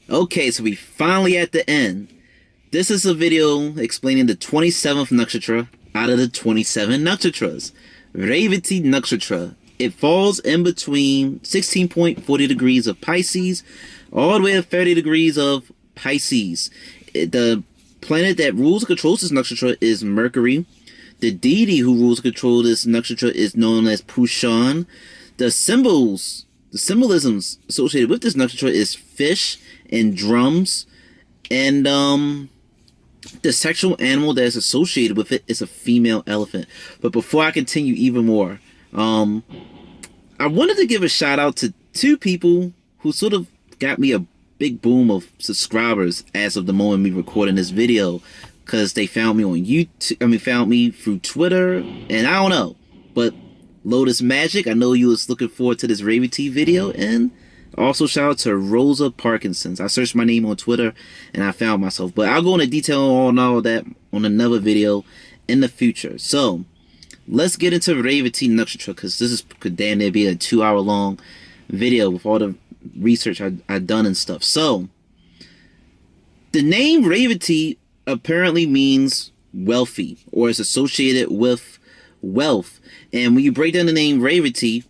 Okay, so we finally at the end. This is a video explaining the 27th nakshatra out of the 27 nakshatras. Revati nakshatra. It falls in between 16.40 degrees of Pisces all the way to 30 degrees of Pisces. The planet that rules and controls this nakshatra is Mercury. The deity who rules and controls this nakshatra is known as Pushan. The symbolisms associated with this nakshatra is fish and drums, and the sexual animal that is associated with it is a female elephant. But before I continue even more, I wanted to give a shout out to two people who sort of got me a big boom of subscribers as of the moment me recording this video, because they found me on YouTube. Found me through Twitter, and I don't know, but Lotus Magic, I know you was looking forward to this Revati video, and also shout out to Rosa Parkinson's. I searched my name on Twitter and I found myself, but I'll go into detail on all of that on another video in the future. So let's get into Revati nakshatra, because this could damn near be a 2-hour long video with all the research I done and stuff. So the name Revati apparently means wealthy, or is associated with wealth. And when you break down the name Revati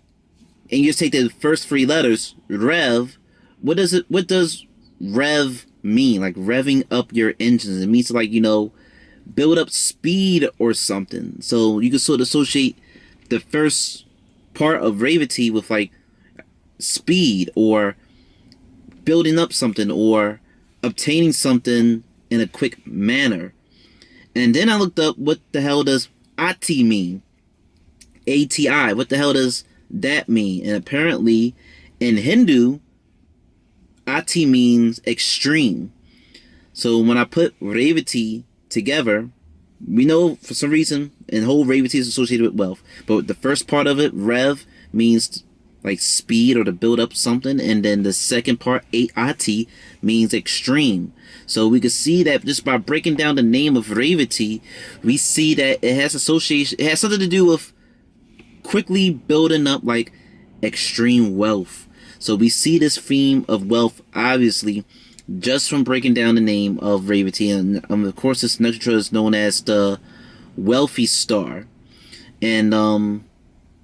and you just take the first 3 letters, Rev, what does Rev mean? Like revving up your engines. It means to, like, build up speed or something. So you can sort of associate the first part of Revati with like speed, or building up something, or obtaining something in a quick manner. And then I looked up, what the hell does Ati mean? ATI. What the hell does that mean? And apparently in Hindu, Ati means extreme. So when I put Revati together, we know for some reason, and whole Revati is associated with wealth, but the first part of it, Rev, means like speed or to build up something, and then the second part, Ati, means extreme. So we can see that just by breaking down the name of Revati, we see that it has association, it has something to do with quickly building up like extreme wealth. So we see this theme of wealth obviously just from breaking down the name of Revati. And of course this nakshatra is known as the wealthy star. And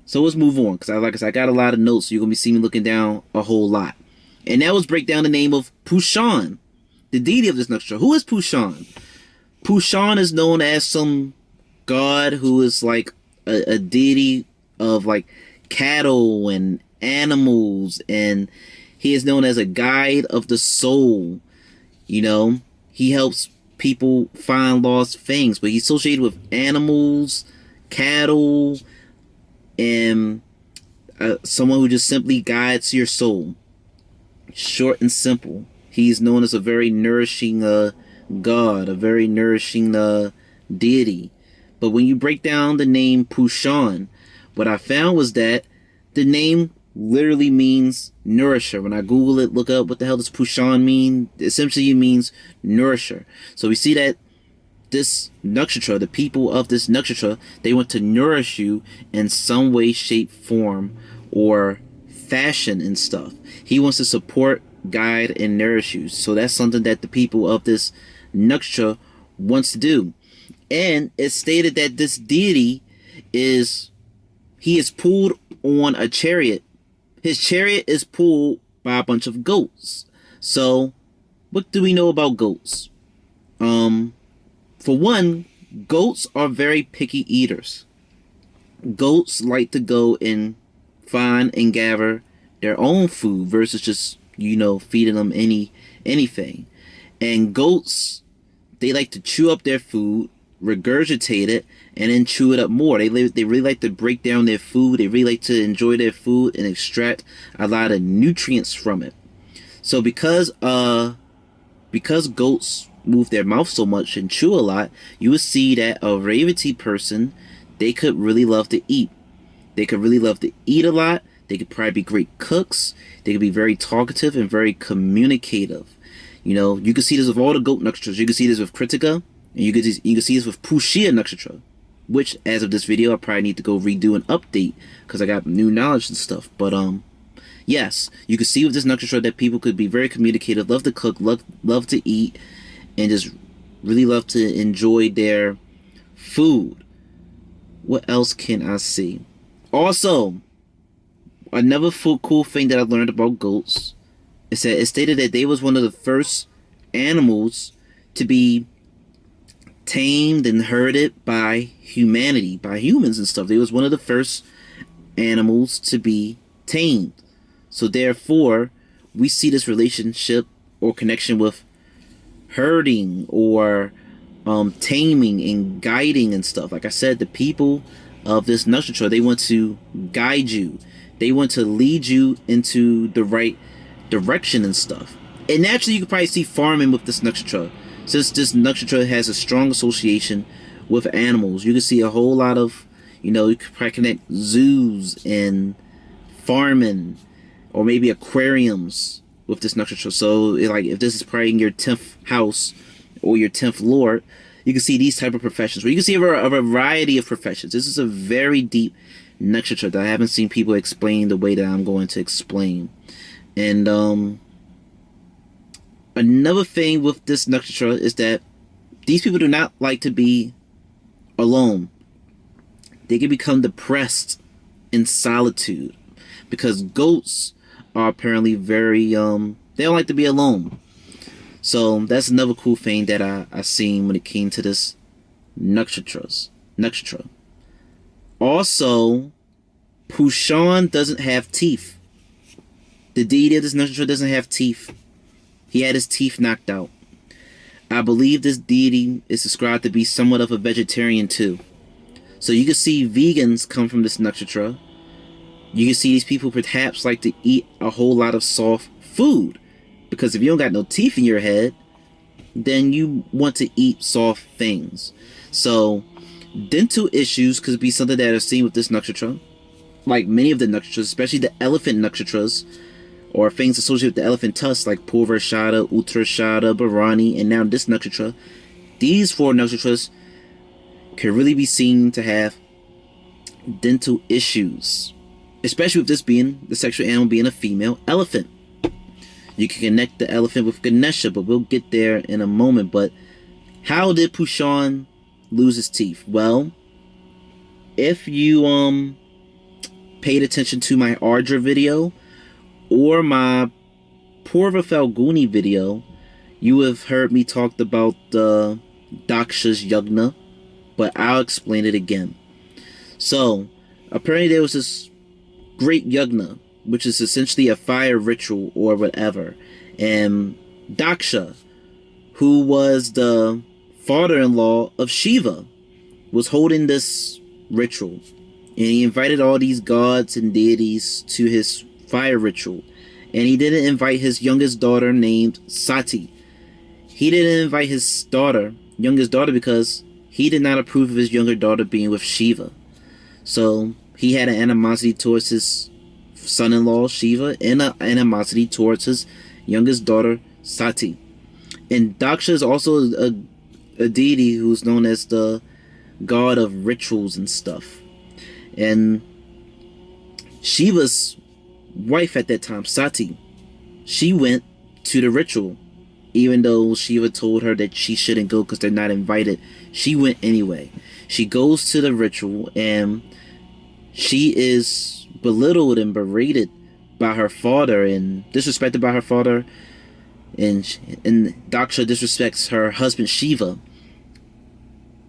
so let's move on, because like I said, I got a lot of notes, so you're gonna be seeing me looking down a whole lot. And that was break down the name of Pushan, the deity of this nakshatra. Who is Pushan? Pushan is known as some god who is like a deity of like cattle and animals, and he is known as a guide of the soul. He helps people find lost things, but he's associated with animals, cattle, and someone who just simply guides your soul. Short and simple. He's known as a very nourishing god, a very nourishing deity. But when you break down the name Pushan, what I found was that the name literally means nourisher. When I Google it, look up what the hell does Pushan mean, essentially it means nourisher. So we see that this nakshatra, the people of this nakshatra, they want to nourish you in some way, shape, form, or fashion and stuff. He wants to support, guide, and nourish you. So that's something that the people of this nakshatra wants to do. And it's stated that this deity he is pulled on a chariot. His chariot is pulled by a bunch of goats. So what do we know about goats? For one, goats are very picky eaters. Goats like to go and find and gather their own food versus just, feeding them anything. And goats, they like to chew up their food, regurgitate it, and then chew it up more. They really like to break down their food. They really like to enjoy their food and extract a lot of nutrients from it. So because goats move their mouth so much and chew a lot, you would see that a Revati person, they could really love to eat. They could really love to eat a lot. They could probably be great cooks. They could be very talkative and very communicative. You can see this with all the goat nakshatras. You can see this with Kritika, and you can see this with Pushya nakshatra, which as of this video I probably need to go redo an update because I got new knowledge and stuff. But Yes, you can see with this nakshatra that people could be very communicative, love to cook, love to eat, and just really love to enjoy their food. What else can I see? Also, another cool thing that I learned about goats is that it stated that they was one of the first animals to be tamed and herded by humanity, by humans and stuff. They was one of the first animals to be tamed. So therefore, we see this relationship or connection with herding or taming and guiding and stuff. Like I said, the people of this nakshatra, they want to guide you. They want to lead you into the right direction and stuff. And naturally, you can probably see farming with this nakshatra. Since this nakshatra has a strong association with animals, you can see a whole lot of, you could probably connect zoos and farming, or maybe aquariums with this nakshatra. So, like, if this is probably in your 10th house or your 10th lord, you can see these type of professions. Where you can see a variety of professions. This is a very deep nakshatra that I haven't seen people explain the way that I'm going to explain. And another thing with this nakshatra is that these people do not like to be alone. They can become depressed in solitude, because goats are apparently very they don't like to be alone. So that's another cool thing that I seen when it came to this nakshatra. Also, Pushan doesn't have teeth. The deity of this nakshatra doesn't have teeth. He had his teeth knocked out. I believe this deity is described to be somewhat of a vegetarian too. So you can see vegans come from this nakshatra. You can see these people perhaps like to eat a whole lot of soft food. Because if you don't got no teeth in your head, then you want to eat soft things. So dental issues could be something that is seen with this nakshatra. Like many of the nakshatras, especially the elephant nakshatras, or things associated with the elephant tusks like Purvashada, Uttarashada, Bharani, and now this nakshatra. These 4 nakshatras can really be seen to have dental issues. Especially with this being, the sexual animal being a female elephant. You can connect the elephant with Ganesha, but we'll get there in a moment. But how did Pushan lose his teeth? Well, if you paid attention to my Ardra video or my Purva Falguni video, you have heard me talk about the Daksha's Yagna, but I'll explain it again. So, apparently there was this great Yagna, which is essentially a fire ritual or whatever. And Daksha, who was the father-in-law of Shiva, was holding this ritual. And he invited all these gods and deities to his fire ritual. And he didn't invite his youngest daughter named Sati. He didn't invite his youngest daughter, because he did not approve of his younger daughter being with Shiva. So he had an animosity towards his son-in-law Shiva and an animosity towards his youngest daughter Sati. And Daksha is also a deity who's known as the god of rituals and stuff. And Shiva's wife at that time, Sati, she went to the ritual. Even though Shiva told her that she shouldn't go because they're not invited, she went anyway. She goes to the ritual and she is belittled and berated by her father and disrespected by her father. And Daksha disrespects her husband Shiva.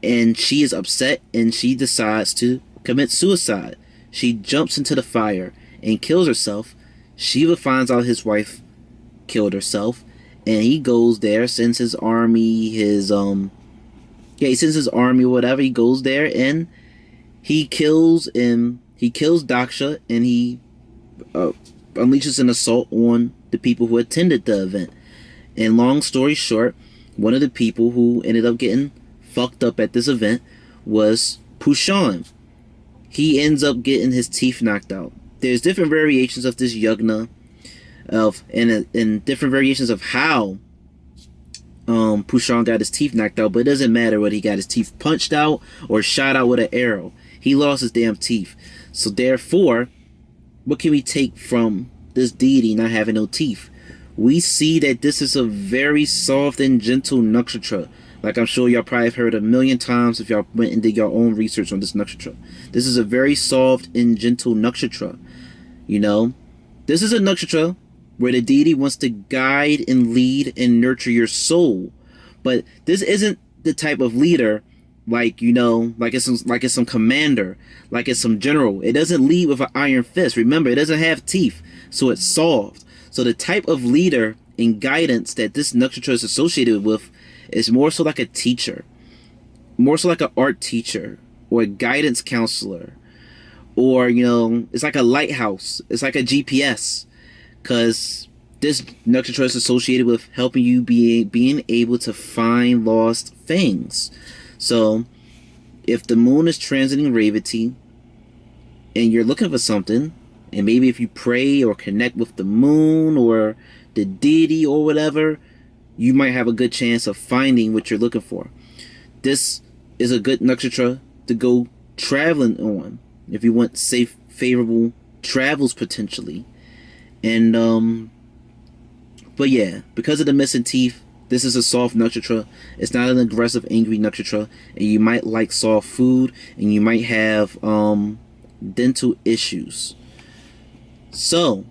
And she is upset and she decides to commit suicide. She jumps into the fire and kills herself. Shiva finds out his wife killed herself. And he goes there, sends his army, he sends his army or whatever. He goes there and he kills Daksha, and he unleashes an assault on the people who attended the event. And long story short, one of the people who ended up getting fucked up at this event was Pushan. He ends up getting his teeth knocked out. There's different variations of this Yagna, and different variations of how Pushan got his teeth knocked out, but it doesn't matter whether he got his teeth punched out or shot out with an arrow. He lost his damn teeth. So therefore, what can we take from this deity not having no teeth, we see that this is a very soft and gentle nakshatra. Like I'm sure y'all probably have heard a million times if y'all went and did your own research on this nakshatra. This is a very soft and gentle nakshatra. You know, this is a nakshatra where the deity wants to guide and lead and nurture your soul. But this isn't the type of leader like, you know, like it's some commander, like it's some general. It doesn't lead with an iron fist. Remember, it doesn't have teeth, so it's soft. So the type of leader and guidance that this nakshatra is associated with is more so like a teacher, more so like an art teacher or a guidance counselor, or, you know, it's like a lighthouse. It's like a GPS, because this nakshatra is associated with helping you being able to find lost things. So if the moon is transiting Revati and you're looking for something, and maybe if you pray or connect with the moon or the deity or whatever, you might have a good chance of finding what you're looking for. This is a good nakshatra to go traveling on if you want safe, favorable travels potentially. And but yeah, because of the missing teeth, this is a soft nakshatra. It's not an aggressive, angry nakshatra, and you might like soft food, and you might have dental issues. So,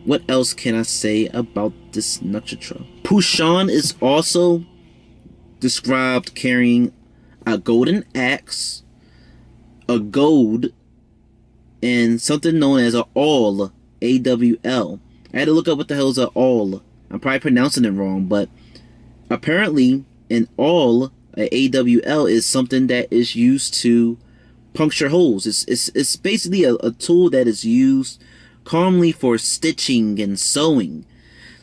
what else can I say about this nakshatra? Pushan is also described carrying a golden axe, a gold, and something known as a awl, AWL. I had to look up what the hell is a awl. I'm probably pronouncing it wrong, but apparently an awl, a AWL, is something that is used to puncture holes. It's basically a tool that is used commonly for stitching and sewing.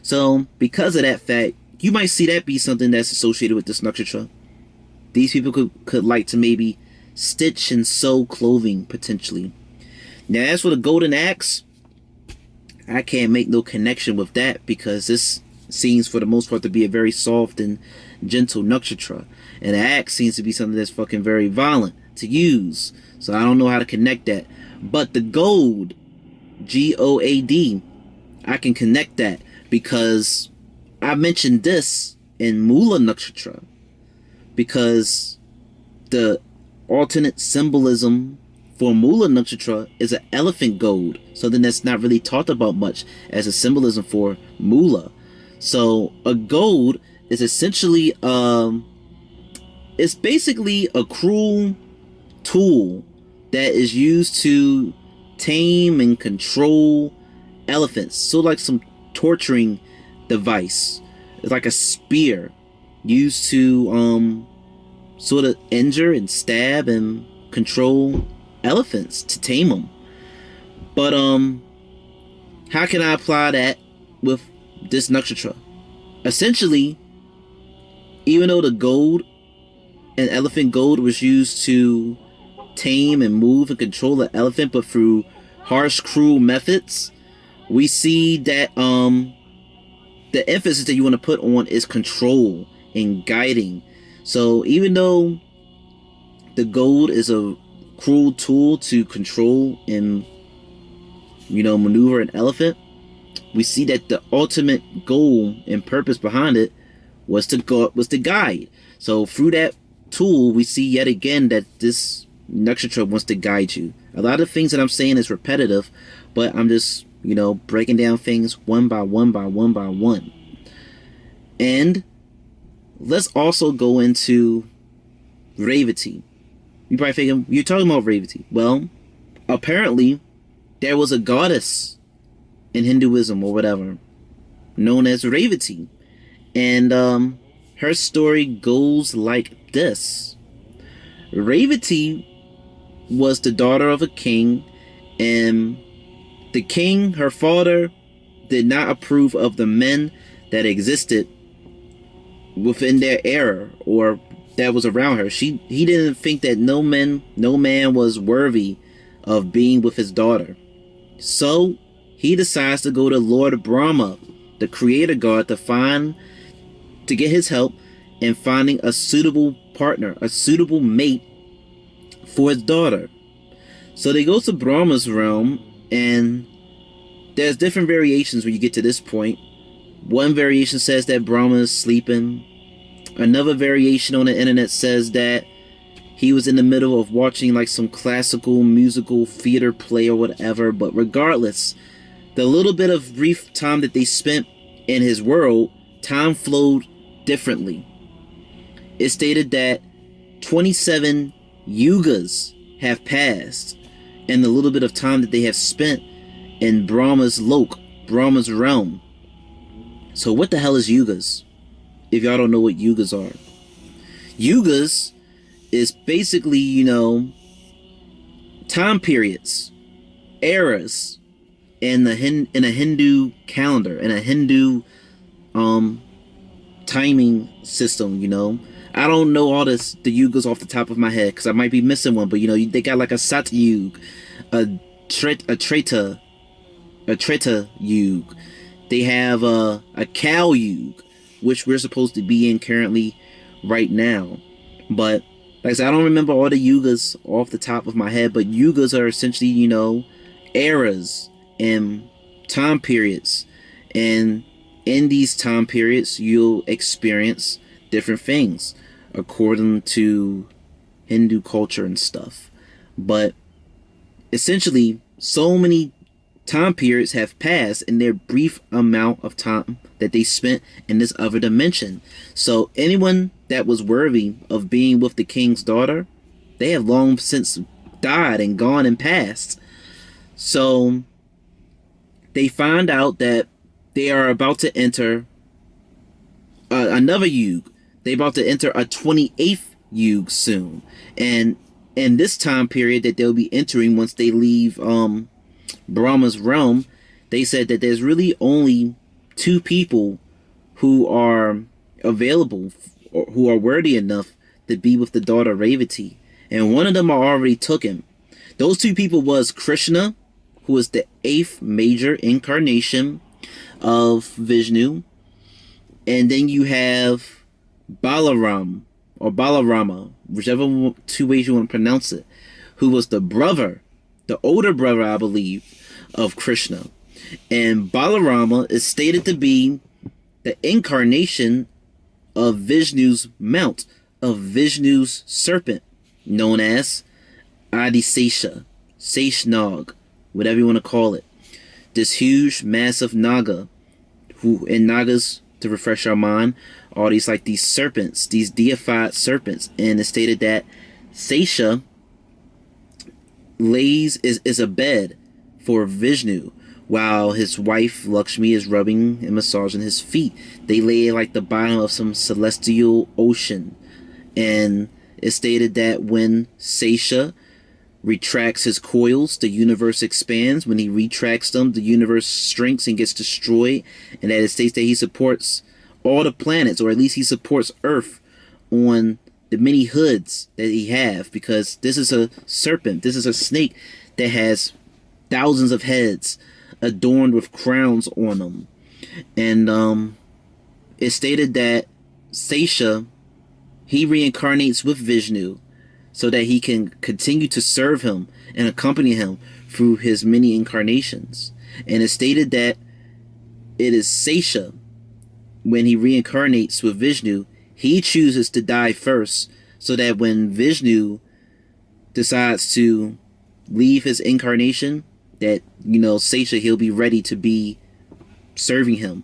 So because of that fact, you might see that be something that's associated with this nakshatra. These people could like to maybe stitch and sew clothing potentially. Now as for the golden axe, I can't make no connection with that because this seems for the most part to be a very soft and gentle nakshatra, and the axe seems to be something that's fucking very violent to use. So I don't know how to connect that. But the gold, GOAD, I can connect that because I mentioned this in Mula nakshatra, because the alternate symbolism for Mula nakshatra is an elephant gold, something that's not really talked about much as a symbolism for Mula. So a gold is essentially it's basically a cruel tool that is used to tame and control elephants. So like some torturing device. It's like a spear used to sort of injure and stab and control elephants, to tame them. But how can I apply that with this nakshatra? Essentially, even though the gold and elephant gold was used to tame and move and control the elephant, but through harsh, cruel methods, we see that the emphasis that you want to put on is control and guiding. So even though the gold is a cruel tool to control and, you know, maneuver an elephant, we see that the ultimate goal and purpose behind it was to guide. So through that tool, we see yet again that this nakshatra wants to guide you. A lot of things that I'm saying is repetitive, but I'm just, you know, breaking down things one by one by one by one. And let's also go into Revati. You probably thinking, you're talking about Revati. Well, apparently there was a goddess in Hinduism or whatever known as Revati, and her story goes like this. Revati was the daughter of a king, and the king, her father, did not approve of the men that existed within their era or that was around her. He didn't think that no man was worthy of being with his daughter. So he decides to go to Lord Brahma, the creator god, to get his help in finding a suitable partner, a suitable mate for his daughter. So they go to Brahma's realm, and there's different variations when you get to this point. One variation says that Brahma is sleeping. Another variation on the internet says that he was in the middle of watching like some classical musical theater play or whatever. But regardless, the little bit of brief time that they spent in his world, time flowed differently. It stated that 27 yugas have passed in the little bit of time that they have spent in Brahma's lok, Brahma's realm. So what the hell is yugas? If y'all don't know what yugas are. Yugas is basically, you know, time periods, eras in a Hindu calendar, in a Hindu timing system, you know. I don't know all the yugas off the top of my head because I might be missing one, but you know, they got like a Satyug, a Treta Yug. They have a Kal Yug, which we're supposed to be in currently right now. But like I said, I don't remember all the yugas off the top of my head, but yugas are essentially, you know, eras and time periods. And in these time periods, you'll experience different things according to Hindu culture and stuff. But essentially, so many time periods have passed in their brief amount of time that they spent in this other dimension. So anyone that was worthy of being with the king's daughter, they have long since died and gone and passed. So they find out that they are about to enter another yug. They're about to enter a 28th yug soon. And in this time period that they'll be entering once they leave Brahma's realm, they said that there's really only two people who are available, or who are worthy enough to be with the daughter Revati, and one of them are already taken. Those two people was Krishna, who is the 8th major incarnation of Vishnu, and then you have Balaram, or Balarama, whichever two ways you want to pronounce it, who was the brother, the older brother, I believe, of Krishna. And Balarama is stated to be the incarnation of Vishnu's mount, of Vishnu's serpent, known as Adisesha, Seshnag, whatever you want to call it. This huge, massive Naga, who, in Nagas, to refresh our mind, are these like these serpents, these deified serpents. And it's stated that Sesha is a bed for Vishnu, while his wife Lakshmi is rubbing and massaging his feet. They lay like the bottom of some celestial ocean. And it's stated that when Sesha retracts his coils, the universe expands. When he retracts them, the universe shrinks and gets destroyed. And that it states that he supports all the planets, or at least he supports Earth on the many hoods that he have, because this is a serpent, this is a snake that has thousands of heads adorned with crowns on them. And it's stated that Sesha, he reincarnates with Vishnu so that he can continue to serve him and accompany him through his many incarnations. And it's stated that it is Sesha, when he reincarnates with Vishnu, he chooses to die first, so that when Vishnu decides to leave his incarnation, that, you know, Sesha, he'll be ready to be serving him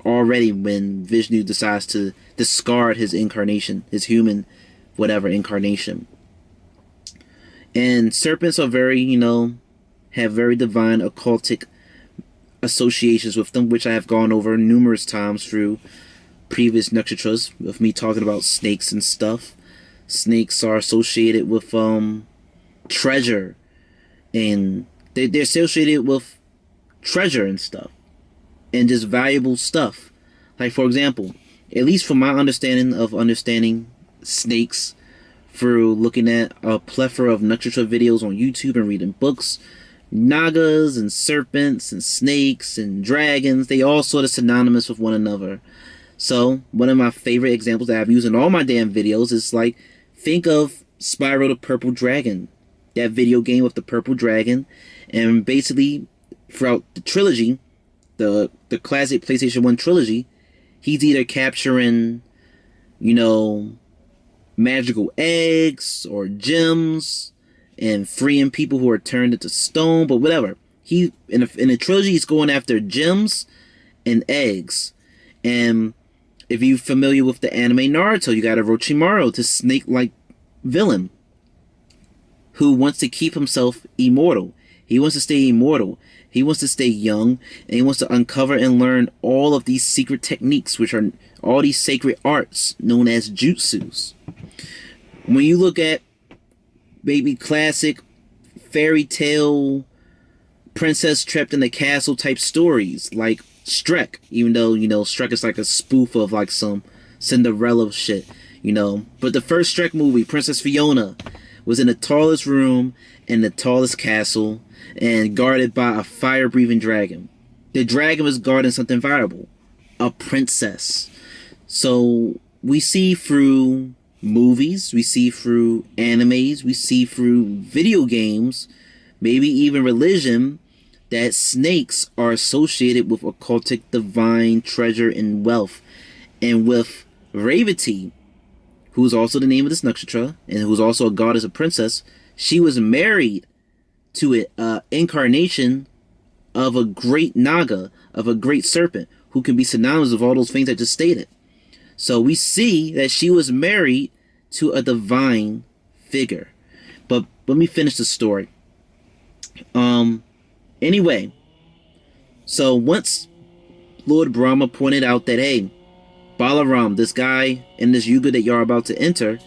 already when Vishnu decides to discard his incarnation, his human whatever incarnation. And serpents are very, you know, have very divine occultic associations with them, which I have gone over numerous times through previous nakshatras of me talking about snakes and stuff. Snakes are associated with treasure, and they're associated with treasure and stuff, and just valuable stuff. Like, for example, at least from my understanding snakes through looking at a plethora of nakshatra videos on YouTube and reading books, nagas and serpents and snakes and dragons, they all sort of synonymous with one another. So one of my favorite examples that I've used in all my damn videos is, like, think of Spyro the Purple Dragon, that video game with the purple dragon. And basically throughout the trilogy, the classic PlayStation 1 trilogy, he's either capturing, you know, magical eggs or gems and freeing people who are turned into stone, but whatever. He in the trilogy, he's going after gems and eggs. And if you're familiar with the anime Naruto, you got Orochimaru, the snake-like villain who wants to keep himself immortal. He wants to stay immortal. He wants to stay young, and he wants to uncover and learn all of these secret techniques, which are all these sacred arts known as jutsus. When you look at maybe classic fairy tale princess trapped in a castle type stories like Shrek, even though, you know, Shrek is like a spoof of like some Cinderella shit, you know. But the first Shrek movie, Princess Fiona, was in the tallest room in the tallest castle and guarded by a fire-breathing dragon. The dragon was guarding something valuable, a princess. So we see through movies, we see through animes, we see through video games, maybe even religion, that snakes are associated with occultic divine treasure and wealth. And with Revati, who's also the name of this nakshatra, and who's also a goddess, a princess, she was married to an incarnation of a great naga, of a great serpent, who can be synonymous of all those things I just stated. So we see that she was married to a divine figure. But let me finish the story. Anyway, so once Lord Brahma pointed out that, hey, Balaram, this guy in this yuga that you're about to enter,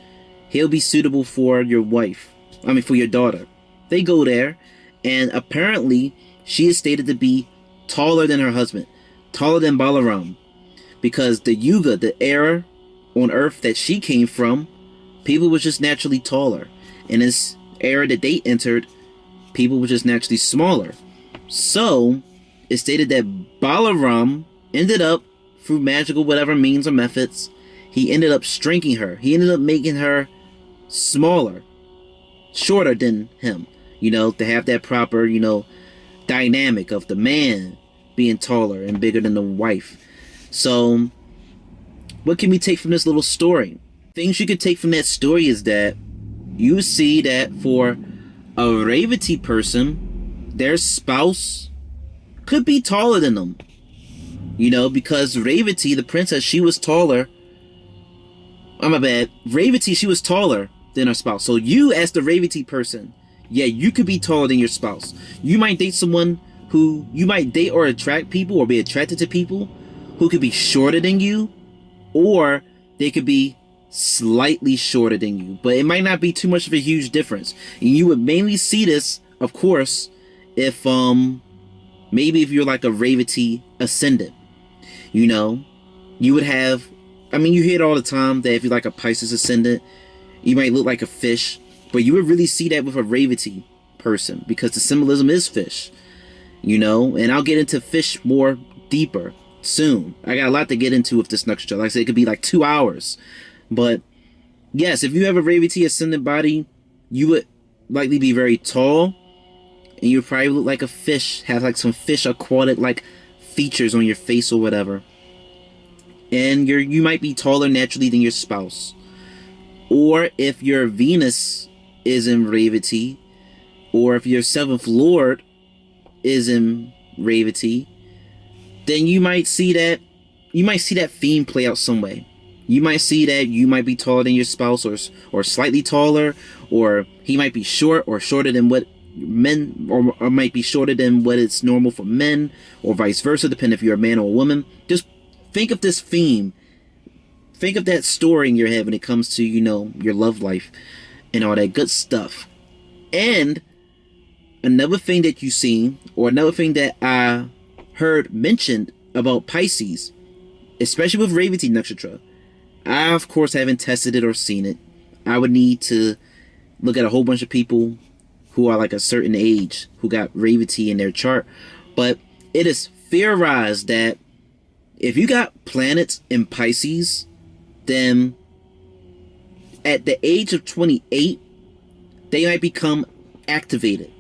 he'll be suitable for your wife. I mean, for your daughter. They go there, and apparently she is stated to be taller than her husband, taller than Balaram, because the yuga, the era on Earth that she came from, people were just naturally taller. In this era that they entered, people were just naturally smaller. So it's stated that Balaram ended up, through magical whatever means or methods, he ended up shrinking her. He ended up making her smaller, shorter than him, you know, to have that proper, you know, dynamic of the man being taller and bigger than the wife. So what can we take from this little story? Things you could take from that story is that you see that for a Revati person, their spouse could be taller than them. You know, because Revati, the princess, she was taller. Oh, my bad. Revati, she was taller than her spouse. So you, as the Revati person, yeah, you could be taller than your spouse. You might date someone who, you might date or attract people or be attracted to people who could be shorter than you, or they could be slightly shorter than you. But it might not be too much of a huge difference. And you would mainly see this, of course, if, maybe if you're like a Revati Ascendant. You know, you would have, I mean, you hear it all the time that if you're like a Pisces Ascendant, you might look like a fish, but you would really see that with a Revati person, because the symbolism is fish, you know. And I'll get into fish more deeper soon. I got a lot to get into with this nakshatra. Like I said, it could be like 2 hours. But yes, if you have a Revati Ascendant body, you would likely be very tall, and you would probably look like a fish, have like some fish aquatic like features on your face or whatever. And you might be taller naturally than your spouse. Or if your Venus is in Revati, or if your 7th Lord is in Revati, then you might see that theme play out some way. You might see that you might be taller than your spouse, or slightly taller, or he might be short or shorter than what men, or might be shorter than what is normal for men, or vice versa, depending if you're a man or a woman. Just think of this theme. Think of that story in your head when it comes to, you know, your love life and all that good stuff. And another thing that you seen, or another thing that I heard mentioned about Pisces, especially with Revati nakshatra, I of course haven't tested it or seen it. I would need to look at a whole bunch of people who are like a certain age who got Revati in their chart. But it is theorized that if you got planets in Pisces, then at the age of 28, they might become activated.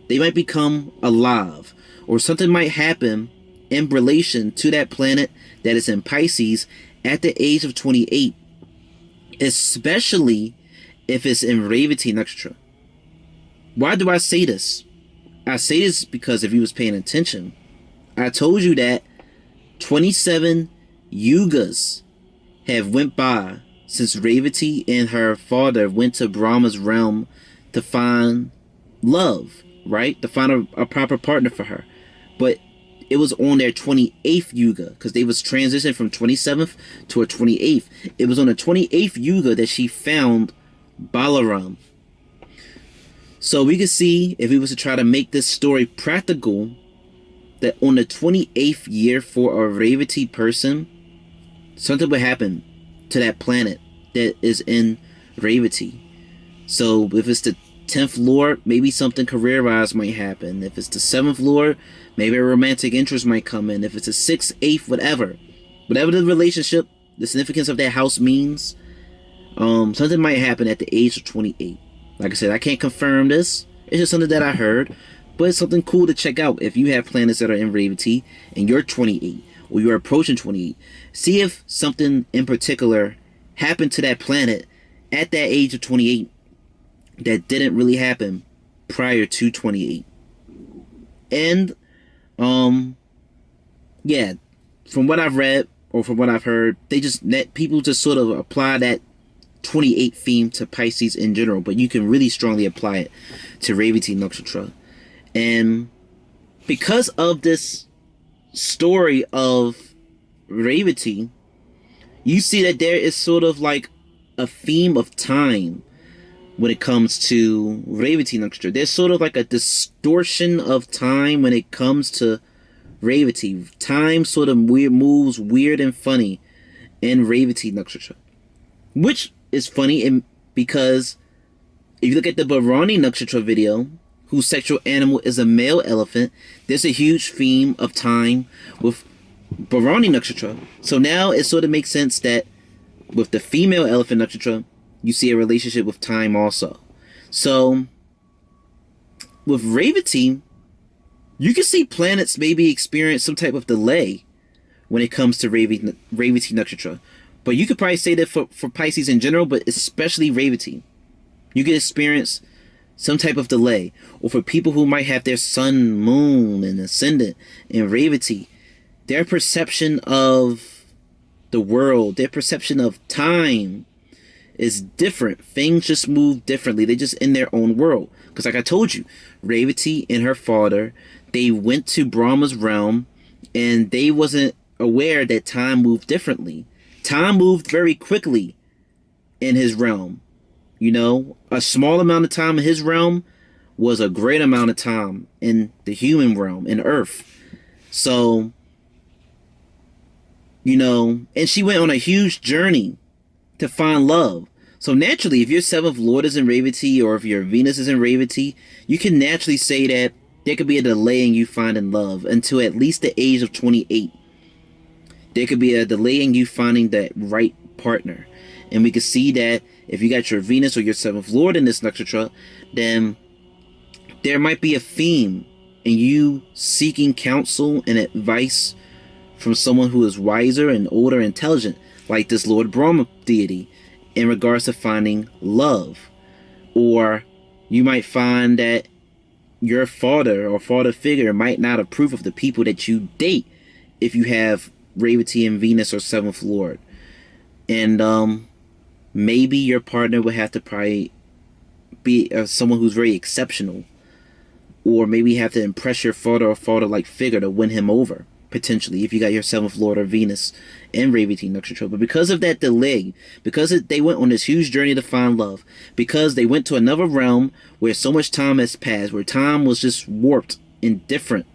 They might become alive. or something might happen in relation to that planet that is in Pisces at the age of 28, especially if it's in Revati nakshatra. Why do I say this? I say this because if you was paying attention, I told you that 27 yugas have went by since Revati and her father went to Brahma's realm to find love, right? To find a proper partner for her. But it was on their 28th yuga, because they was transitioned from 27th to a 28th. It was on the 28th yuga that she found Balaram. So we could see, if we was to try to make this story practical, that on the 28th year for a Revati person, something would happen to that planet that is in Revati. So if it's the 10th lord, maybe something career-wise might happen. If it's the 7th lord, maybe a romantic interest might come in. If it's a 6th, 8th, whatever the relationship, the significance of that house means, something might happen at the age of 28. Like I said, I can't confirm this. It's just something that I heard, but it's something cool to check out if you have planets that are in Revati and you're 28 or you're approaching 28. See if something in particular happened to that planet at that age of 28 that didn't really happen prior to 28. And yeah, from what I've read or from what I've heard, people just sort of apply that 28 theme to Pisces in general, but you can really strongly apply it to Revati nakshatra. And because of this story of Revati, you see that there is sort of like a theme of time when it comes to Revati nakshatra. There's sort of like a distortion of time when it comes to Revati. Time sort of moves weird and funny in Revati nakshatra, which is funny because if you look at the Bharani nakshatra video, whose sexual animal is a male elephant, there's a huge theme of time with Bharani nakshatra. So now it sort of makes sense that with the female elephant nakshatra, you see a relationship with time also. So with Revati, you can see planets maybe experience some type of delay when it comes to Revati nakshatra. But you could probably say that for Pisces in general, but especially Revati. You could experience some type of delay. Or for people who might have their sun, moon, and ascendant in Revati, their perception of the world, their perception of time is different. Things just move differently. They're just in their own world. Because like I told you, Revati and her father, they went to Brahma's realm and they wasn't aware that time moved differently. Time moved very quickly in his realm. You know, a small amount of time in his realm was a great amount of time in the human realm, in Earth. So, you know, and she went on a huge journey to find love. So naturally, if your 7th lord is in Revati, or if your Venus is in Revati, you can naturally say that there could be a delay in you finding love until at least the age of 28. There could be a delay in you finding that right partner. And we can see that if you got your Venus or your 7th lord in this nakshatra, then there might be a theme in you seeking counsel and advice from someone who is wiser and older and intelligent, like this Lord Brahma deity, in regards to finding love. Or you might find that your father or father figure might not approve of the people that you date if you have Revati and Venus or 7th lord. And maybe your partner would have to probably be someone who's very exceptional, or maybe have to impress your father or father-like figure to win him over, potentially, if you got your 7th lord or Venus in Revati nakshatra. But because of that delay, because they went on this huge journey to find love, because they went to another realm where so much time has passed, where time was just warped and different,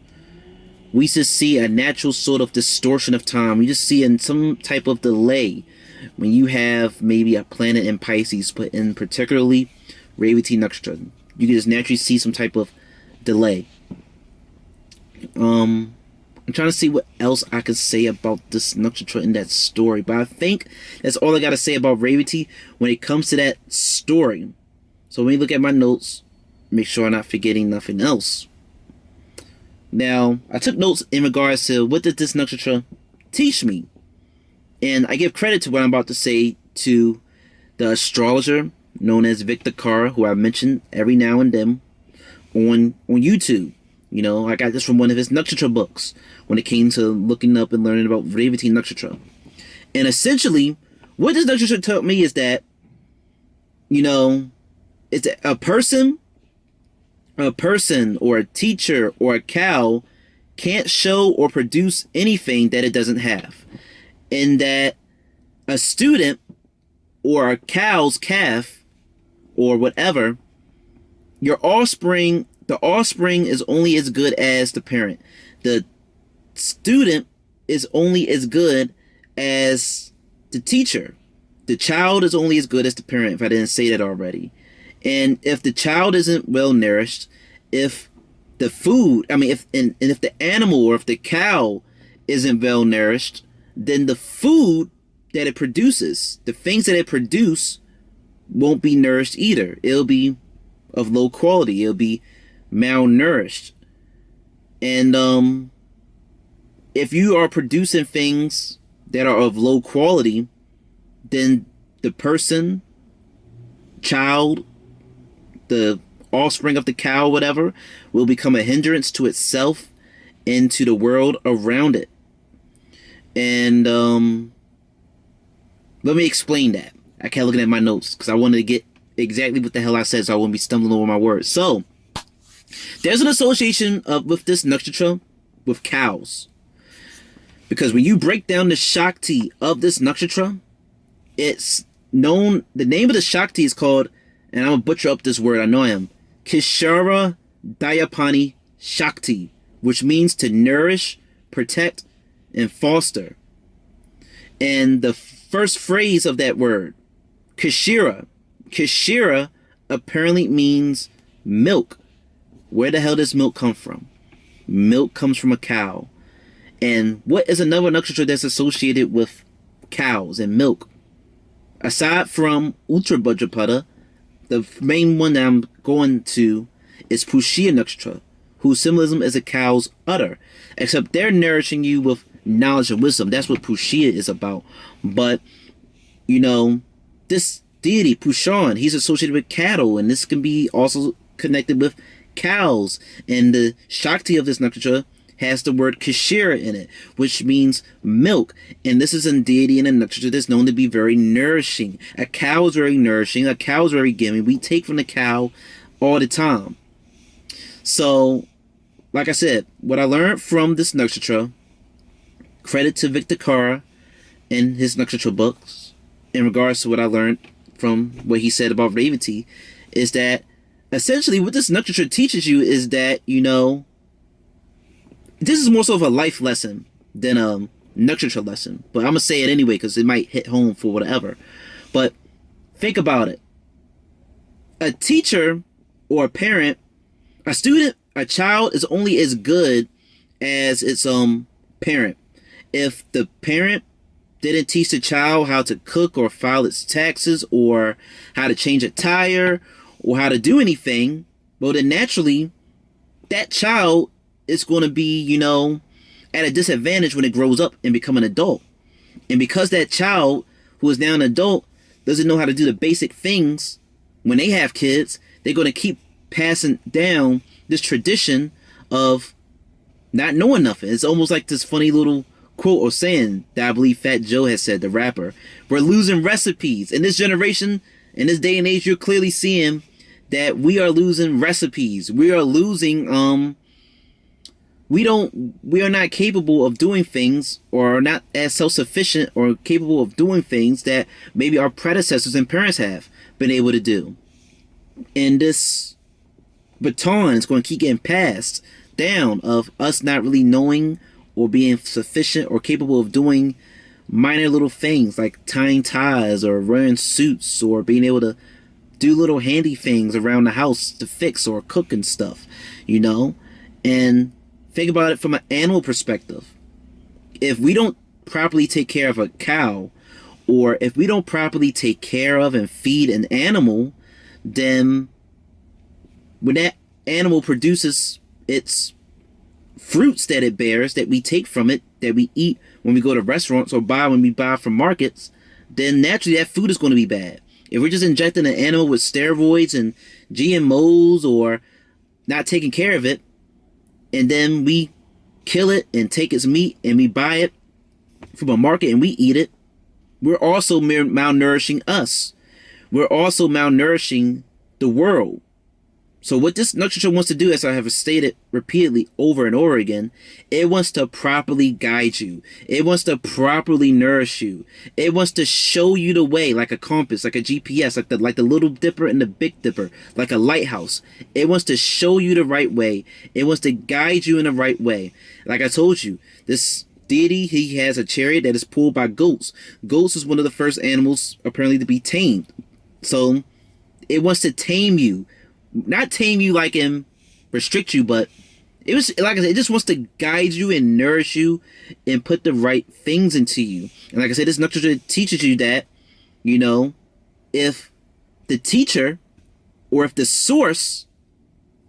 we just see a natural sort of distortion of time. We just see in some type of delay when you have maybe a planet in Pisces, but in particularly Revati nakshatra. You can just naturally see some type of delay. I'm trying to see what else I could say about this nakshatra in that story, but I think that's all I got to say about Revati when it comes to that story. So when you look at my notes, make sure I'm not forgetting nothing else. Now, I took notes in regards to what did this nakshatra teach me. And I give credit to what I'm about to say to the astrologer known as Victor Carr, who I mention every now and then on YouTube. You know, I got this from one of his nakshatra books when it came to looking up and learning about Revati nakshatra. And essentially, what this nakshatra taught me is that, you know, it's a person or a teacher or a cow can't show or produce anything that it doesn't have. And that a student or a cow's calf or whatever, the offspring is only as good as the parent. The student is only as good as the teacher. The child is only as good as the parent, if I didn't say that already. And if the child isn't well nourished, if the food, if the animal or if the cow isn't well nourished, then the food that it produces, the things that it produce, won't be nourished either. It'll be of low quality. It'll be malnourished. And if you are producing things that are of low quality, then the person, child, the offspring of the cow, whatever, will become a hindrance to itself and to the world around it. And let me explain that. I kept looking at my notes because I wanted to get exactly what the hell I said, so I wouldn't be stumbling over my words. So there's an association with this nakshatra with cows, because when you break down the Shakti of this nakshatra, it's known, the name of the Shakti is called, and I'm gonna butcher up this word, I know I am, Kishara Dayapani Shakti, which means to nourish, protect, and foster. And the first phrase of that word, Kishira apparently means milk. Where the hell does milk come from? Milk comes from a cow. And what is another nakshatra that's associated with cows and milk? Aside from Uttarabhadrapada, the main one that I'm going to is Pushya nakshatra, whose symbolism is a cow's udder. Except they're nourishing you with knowledge and wisdom. That's what Pushya is about. But, you know, this deity, Pushan, he's associated with cattle, and this can be also connected with cows. And the Shakti of this nakshatra has the word Kashira in it, which means milk. And this is a deity in a nakshatra that's known to be very nourishing. A cow is very nourishing. A cow is very giving. We take from the cow all the time. So, like I said, what I learned from this nakshatra, credit to Victor Carr in his nakshatra books, in regards to what I learned from what he said about Revati, is that essentially what this nakshatra teaches you is that, you know, this is more so of a life lesson than a nakshatra lesson. But I'm going to say it anyway because it might hit home for whatever. But think about it. A teacher or a parent, a student, a child is only as good as its parent. If the parent didn't teach the child how to cook or file its taxes or how to change a tire or how to do anything, well then naturally that child is going to be, you know, at a disadvantage when it grows up and become an adult. And because that child who is now an adult doesn't know how to do the basic things when they have kids, they're going to keep passing down this tradition of not knowing nothing. It's almost like this funny little quote or saying that I believe Fat Joe has said, the rapper. We're losing recipes. In this generation, in this day and age, you're clearly seeing that we are losing recipes. We are losing, we are not capable of doing things, or are not as self-sufficient or capable of doing things that maybe our predecessors and parents have been able to do. And this baton is going to keep getting passed down of us not really knowing or being sufficient or capable of doing minor little things like tying ties or wearing suits or being able to do little handy things around the house to fix or cook and stuff, you know. And think about it from an animal perspective. If we don't properly take care of a cow, or if we don't properly take care of and feed an animal, then when that animal produces its fruits that it bears, that we take from it, that we eat when we go to restaurants or buy when we buy from markets, then naturally that food is going to be bad. If we're just injecting an animal with steroids and GMOs or not taking care of it, and then we kill it and take its meat and we buy it from a market and we eat it, we're also malnourishing us. We're also malnourishing the world. So what this nakshatra wants to do, as I have stated repeatedly over and over again, it wants to properly guide you. It wants to properly nourish you. It wants to show you the way, like a compass, like a GPS, like the Little Dipper and the Big Dipper, like a lighthouse. It wants to show you the right way. It wants to guide you in the right way. Like I told you, this deity, he has a chariot that is pulled by goats. Goats is one of the first animals apparently to be tamed. So it wants to tame you. Not tame you like in restrict you, but it was, like I said, it just wants to guide you and nourish you and put the right things into you. And like I said, this nakshatra teaches you that, you know, if the teacher or if the source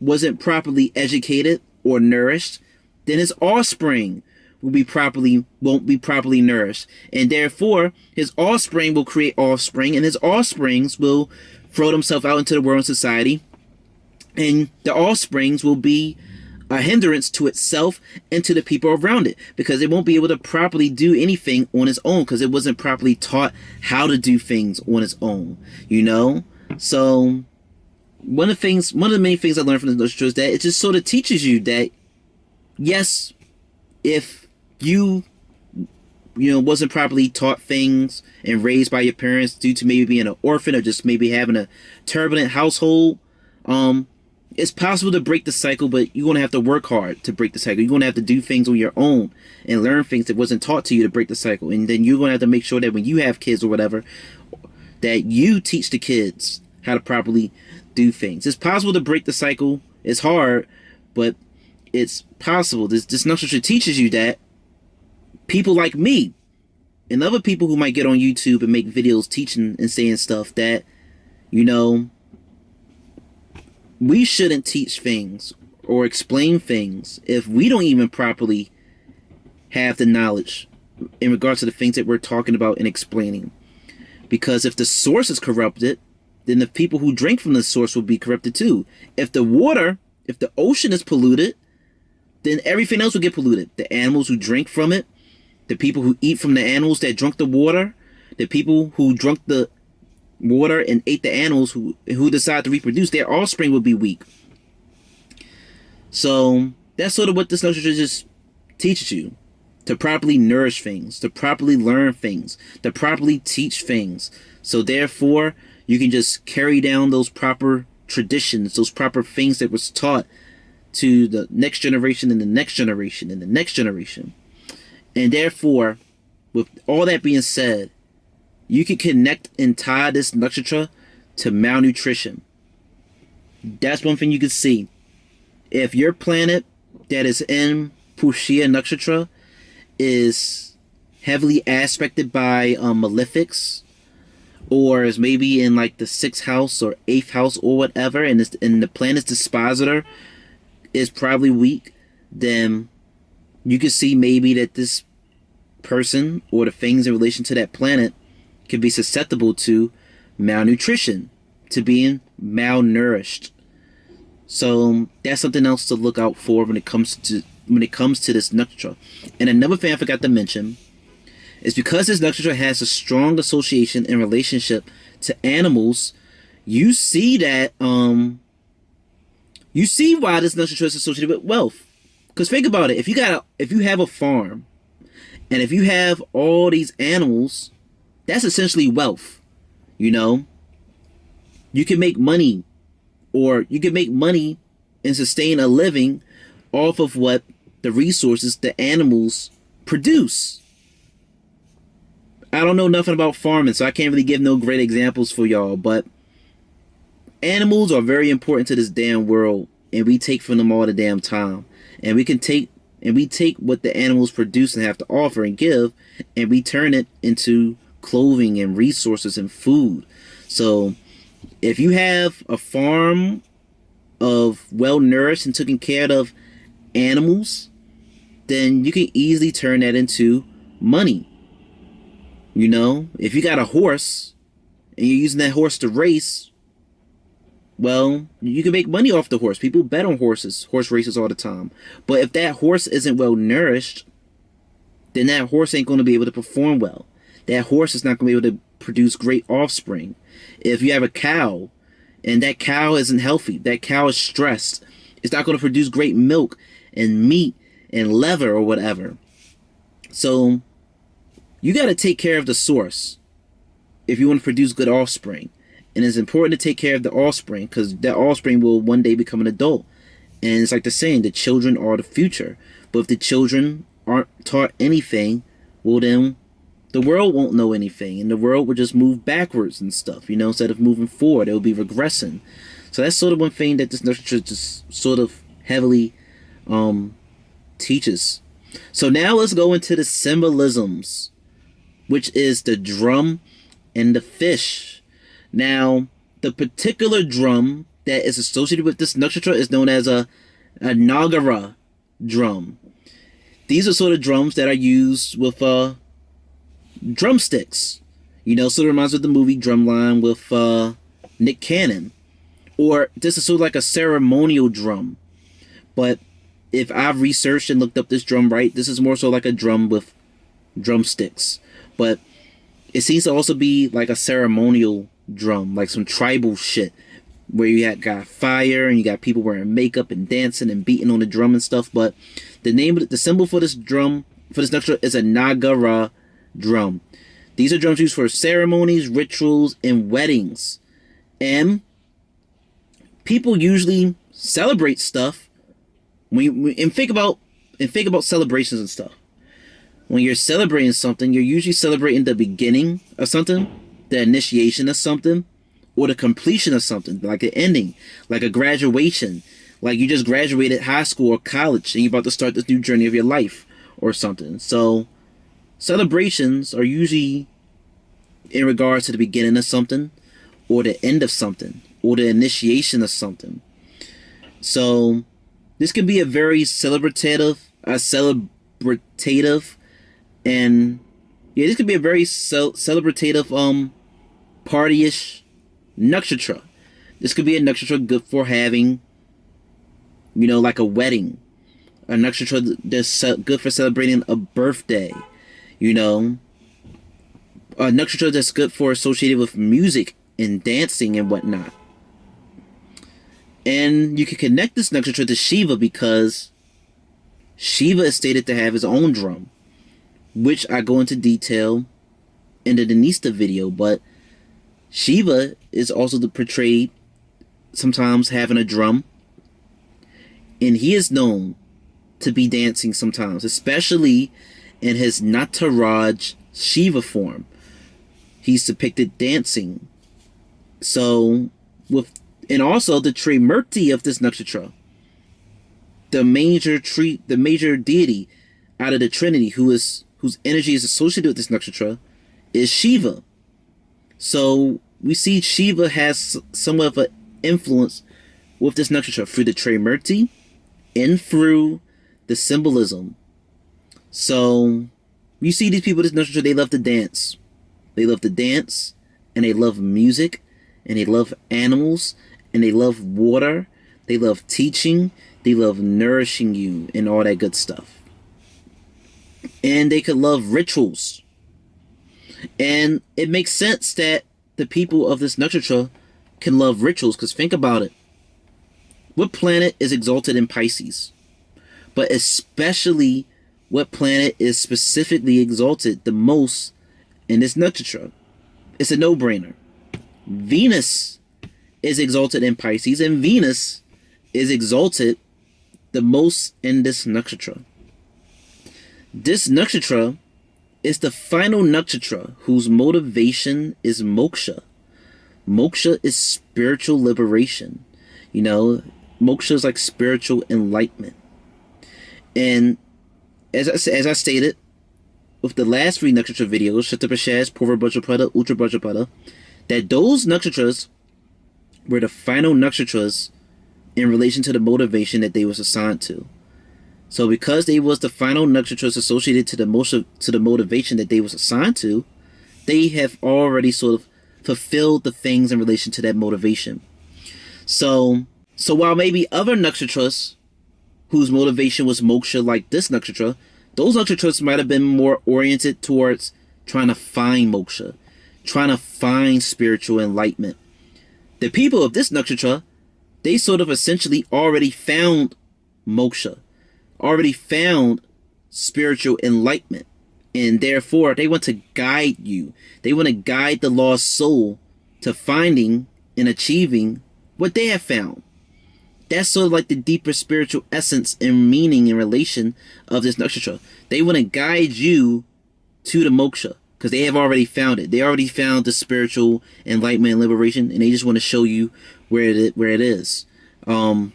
wasn't properly educated or nourished, then his offspring won't be properly nourished. And therefore, his offspring will create offspring, and his offsprings will throw themselves out into the world and society. And the offsprings will be a hindrance to itself and to the people around it, because it won't be able to properly do anything on its own, because it wasn't properly taught how to do things on its own, you know? So one of the main things I learned from this nakshatra is that it just sort of teaches you that, yes, if you wasn't properly taught things and raised by your parents due to maybe being an orphan or just maybe having a turbulent household, it's possible to break the cycle, but you're going to have to work hard to break the cycle. You're going to have to do things on your own and learn things that wasn't taught to you to break the cycle. And then you're going to have to make sure that when you have kids or whatever, that you teach the kids how to properly do things. It's possible to break the cycle. It's hard, but it's possible. This nakshatra teaches you that people like me and other people who might get on YouTube and make videos teaching and saying stuff that, you know, we shouldn't teach things or explain things if we don't even properly have the knowledge in regards to the things that we're talking about and explaining. Because if the source is corrupted, then the people who drink from the source will be corrupted too. If the ocean is polluted, then everything else will get polluted. The animals who drink from it, the people who eat from the animals that drunk the water, the people who drunk the water and ate the animals who decide to reproduce, their offspring will be weak. So that's sort of what this nakshatra just teaches you. To properly nourish things, to properly learn things, to properly teach things. So therefore, you can just carry down those proper traditions, those proper things that was taught to the next generation and the next generation and the next generation. And therefore, with all that being said, you can connect and tie this nakshatra to malnutrition. That's one thing you can see. If your planet that is in Pushya nakshatra is heavily aspected by malefics, or is maybe in like the 6th house or 8th house or whatever, and the planet's dispositor is probably weak, then you can see maybe that this person or the things in relation to that planet could be susceptible to malnutrition, to being malnourished. So that's something else to look out for when it comes to this nakshatra. And another thing I forgot to mention is, because this nakshatra has a strong association and relationship to animals, you see that you see why this nakshatra is associated with wealth. Because think about it, if you have a farm and if you have all these animals, that's essentially wealth. You know, you can make money, or you can make money and sustain a living off of what the resources the animals produce. I don't know nothing about farming, so I can't really give no great examples for y'all, but animals are very important to this damn world, and we take from them all the damn time. And we take what the animals produce and have to offer and give, and we turn it into clothing and resources and food. So if you have a farm of well-nourished and taken care of animals, then you can easily turn that into money. You know, if you got a horse and you're using that horse to race, well, you can make money off the horse. People bet on horse races all the time. But if that horse isn't well nourished, then that horse ain't going to be able to perform well. That horse is not going to be able to produce great offspring. If you have a cow and that cow isn't healthy, that cow is stressed, it's not going to produce great milk and meat and leather or whatever. So you got to take care of the source if you want to produce good offspring. And it's important to take care of the offspring, because that offspring will one day become an adult. And it's like the saying, the children are the future. But if the children aren't taught anything, well then the world won't know anything, and the world will just move backwards and stuff, you know, instead of moving forward. It will be regressing. So that's sort of one thing that this nakshatra just sort of heavily teaches. So now let's go into the symbolisms, which is the drum and the fish. Now, the particular drum that is associated with this nakshatra is known as a Inaugura Drum. These are sort of drums that are used with drumsticks. You know, sort of reminds me of the movie Drumline with Nick Cannon. Or this is sort of like a ceremonial drum. But if I've researched and looked up this drum right, this is more so like a drum with drumsticks. But it seems to also be like a ceremonial drum, like some tribal shit, where you got fire and you got people wearing makeup and dancing and beating on the drum and stuff. But the name of the symbol for this drum, for this nakshatra, is a Inaugura Drum. These are drums used for ceremonies, rituals, and weddings. And people usually celebrate stuff and think about celebrations and stuff. When you're celebrating something, you're usually celebrating the beginning of something, the initiation of something, or the completion of something, like an ending, like a graduation, like you just graduated high school or college and you're about to start this new journey of your life or something. So celebrations are usually in regards to the beginning of something, or the end of something, or the initiation of something. So this can be a very celebrative, and yeah, this could be a very celebrative, partyish nakshatra. This could be a nakshatra good for having, you know, like a wedding. A nakshatra that's good for celebrating a birthday. You know, a nakshatra that's good for associated with music and dancing and whatnot. And you can connect this nakshatra to Shiva because Shiva is stated to have his own drum, which I go into detail in the Denista video. But Shiva is also portrayed sometimes having a drum, and he is known to be dancing sometimes, especially in his Nataraj Shiva form. He's depicted dancing. So and also the Trimurti of this nakshatra, the major deity out of the Trinity, whose energy is associated with this nakshatra, is Shiva. So we see Shiva has somewhat of an influence with this nakshatra through the Trimurti and through the symbolism. So you see these people, this nakshatra, they love to dance. They love to dance, and they love music, and they love animals, and they love water. They love teaching. They love nourishing you and all that good stuff. And they could love rituals. And it makes sense that the people of this nakshatra can love rituals, because think about it. What planet is exalted in Pisces? But especially what planet is specifically exalted the most in this nakshatra? It's a no-brainer. Venus is exalted in Pisces, and Venus is exalted the most in this nakshatra. This nakshatra is the final nakshatra whose motivation is moksha. Moksha is spiritual liberation. You know, moksha is like spiritual enlightenment. And as I stated with the last 3 nakshatra videos, Shataprashas, Purva Bhadrapada, Uttar Bhadrapada, that those nakshatras were the final nakshatras in relation to the motivation that they was assigned to. So because they was the final nakshatras associated to the motivation that they was assigned to, they have already sort of fulfilled the things in relation to that motivation. So while maybe other nakshatras whose motivation was moksha, like this nakshatra, those nakshatras might have been more oriented towards trying to find moksha, trying to find spiritual enlightenment. The people of this nakshatra, they sort of essentially already found moksha, already found spiritual enlightenment, and therefore they want to guide you. They want to guide the lost soul to finding and achieving what they have found. That's sort of like the deeper spiritual essence and meaning and relation of this nakshatra. They want to guide you to the moksha because they have already found it. They already found the spiritual enlightenment and liberation, and they just want to show you where it is. But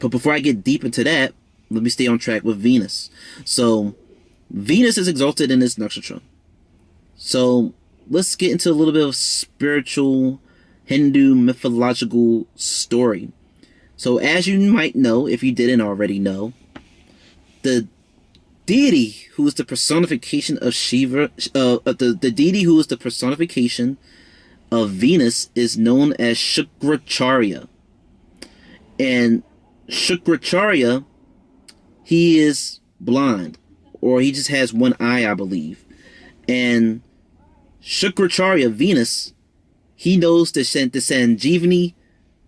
before I get deep into that, let me stay on track with Venus. So Venus is exalted in this nakshatra. So let's get into a little bit of spiritual Hindu mythological story. So as you might know, if you didn't already know, the deity who is the personification of Shiva, the deity who is the personification of Venus is known as Shukracharya. And Shukracharya, he is blind, or he just has one eye, I believe. And Shukracharya, Venus, he knows the Sanjeevani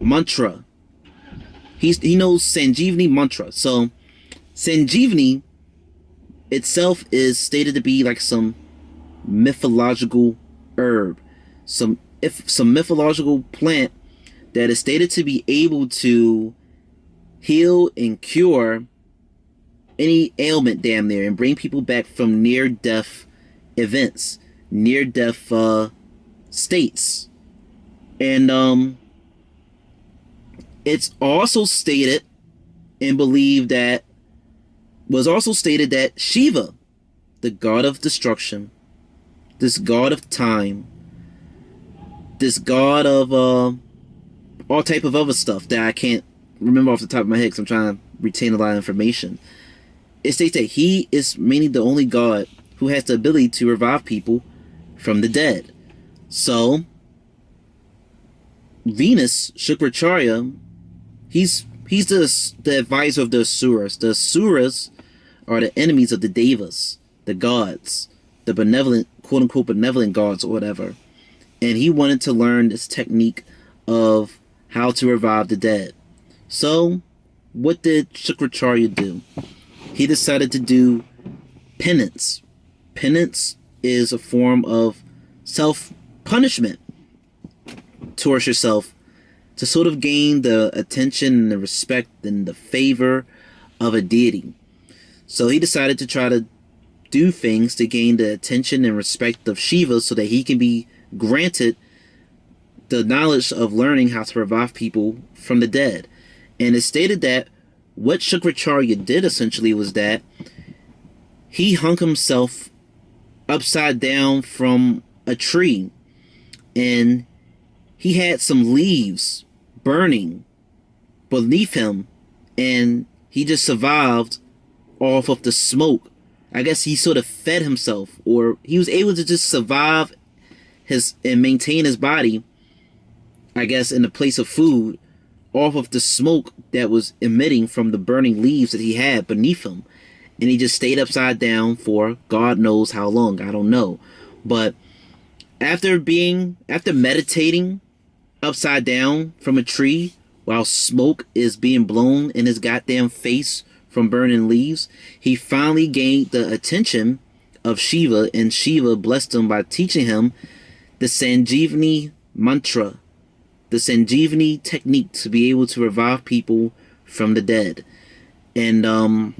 mantra. He knows Sanjeevani mantra. So Sanjeevani itself is stated to be like some mythological herb, some mythological plant that is stated to be able to heal and cure any ailment damn near and bring people back from near-death events, near-death states. And it's also stated and believed that Shiva, the god of destruction, this god of time, this god of all type of other stuff that I can't remember off the top of my head because I'm trying to retain a lot of information. It states that he is mainly the only god who has the ability to revive people from the dead. So Venus, Shukracharya, he's the advisor of the Asuras. The Asuras are the enemies of the Devas, the gods, the benevolent, quote-unquote benevolent gods or whatever. And he wanted to learn this technique of how to revive the dead. So what did Shukracharya do? He decided to do penance. Penance is a form of self-punishment towards yourself to sort of gain the attention and the respect and the favor of a deity. So he decided to try to do things to gain the attention and respect of Shiva so that he can be granted the knowledge of learning how to revive people from the dead. And it's stated that what Shukracharya did essentially was that he hung himself upside down from a tree, and he had some leaves burning beneath him, and he just survived off of the smoke. I guess he sort of fed himself, or he was able to just survive and maintain his body, I guess, in the place of food off of the smoke that was emitting from the burning leaves that he had beneath him. And he just stayed upside down for God knows how long. I don't know. But after meditating upside down from a tree while smoke is being blown in his goddamn face from burning leaves, he finally gained the attention of Shiva, and Shiva blessed him by teaching him the Sanjeevani mantra, the Sanjeevani technique to be able to revive people from the dead. And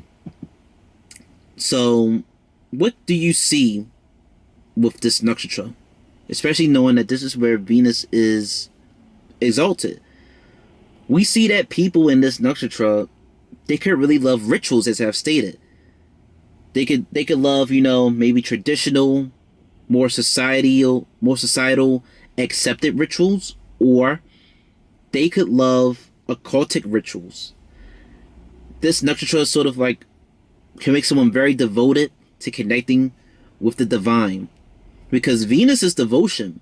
so what do you see with this nakshatra, especially knowing that this is where Venus is exalted? We see that people in this nakshatra, they could really love rituals, as I've stated. They could love, maybe traditional, more societal accepted rituals, or they could love occultic rituals. this nakshatra is sort of like can make someone very devoted to connecting with the divine, because Venus is devotion,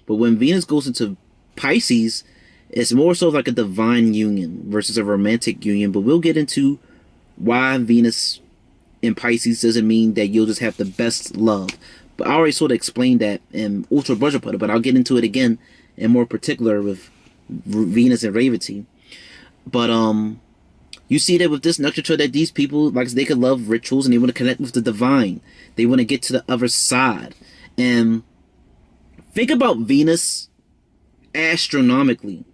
but when Venus goes into Pisces, it's more so like a divine union versus a romantic union. But we'll get into why Venus in Pisces doesn't mean that you'll just have the best love. But I already sort of explained that in Ultra Vajrapata, but I'll get into it again in more particular with Venus and Revati. But you see that with this nakshatra that these people, like, they could love rituals and they want to connect with the divine. They want to get to the other side. And think about Venus astronomically.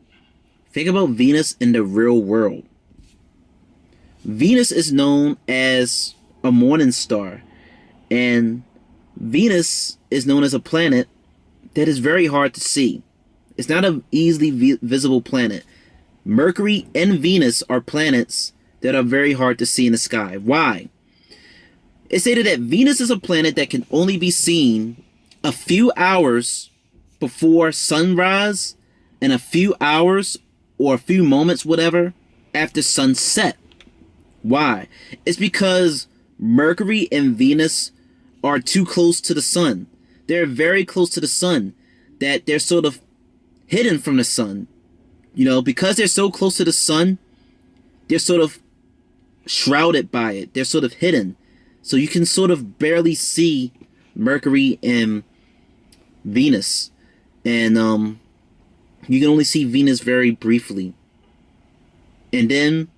Think about Venus in the real world. Venus is known as a morning star, and Venus is known as a planet that is very hard to see. It's not an easily visible planet. Mercury and Venus are planets that are very hard to see in the sky. Why? It's stated that Venus is a planet that can only be seen a few hours before sunrise and a few hours or a few moments, whatever, after sunset. Why? It's because Mercury and Venus are too close to the sun. They're very close to the sun that they're sort of hidden from the sun. You know, because they're so close to the sun, they're sort of shrouded by it. They're sort of hidden. So you can sort of barely see Mercury and Venus. And you can only see Venus very briefly. And then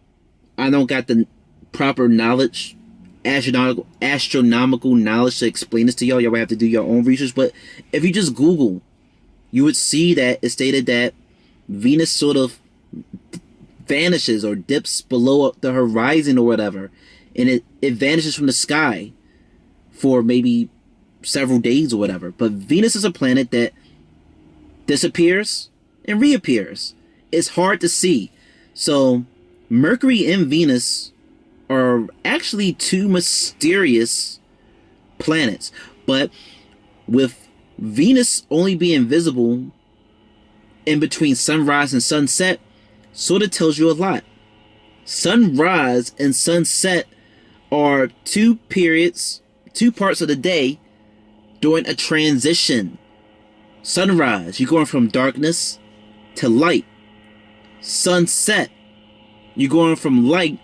I don't got the proper knowledge, astronomical knowledge to explain this to y'all. Y'all have to do your own research. But if you just Google, you would see that it stated that Venus sort of vanishes or dips below the horizon or whatever. And it vanishes from the sky for maybe several days or whatever. But Venus is a planet that disappears and reappears. It's hard to see. So Mercury and Venus are actually two mysterious planets. But with Venus only being visible in between sunrise and sunset, sort of tells you a lot. Sunrise and sunset are two periods, two parts of the day during a transition. Sunrise, you're going from darkness to light. Sunset, you're going from light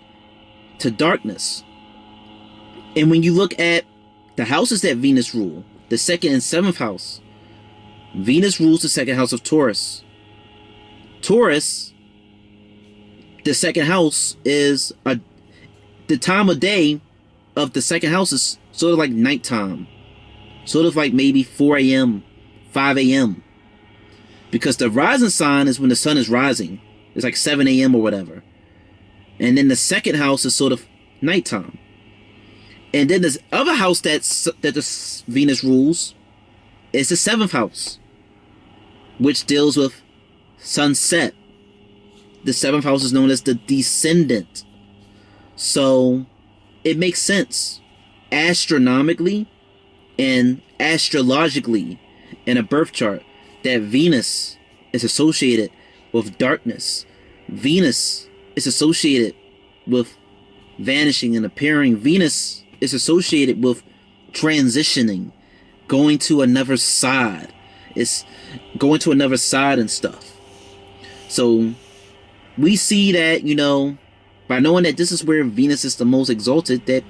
to darkness. And when you look at the houses that Venus rule, the 2nd and 7th house, Venus rules the 2nd house of Taurus. Taurus, the 2nd house, is the time of day of the 2nd house is sort of like nighttime. Sort of like maybe 4 a.m., 5 a.m. Because the rising sign is when the sun is rising. It's like 7 a.m. or whatever. And then the 2nd house is sort of nighttime. And then this other house that the Venus rules is the 7th house, which deals with sunset. The 7th house is known as the descendant. So it makes sense astronomically and astrologically in a birth chart that Venus is associated with darkness. Venus is associated with vanishing and appearing. Venus is associated with transitioning, going to another side. It's going to another side and stuff. So we see that, you know, by knowing that this is where Venus is the most exalted, that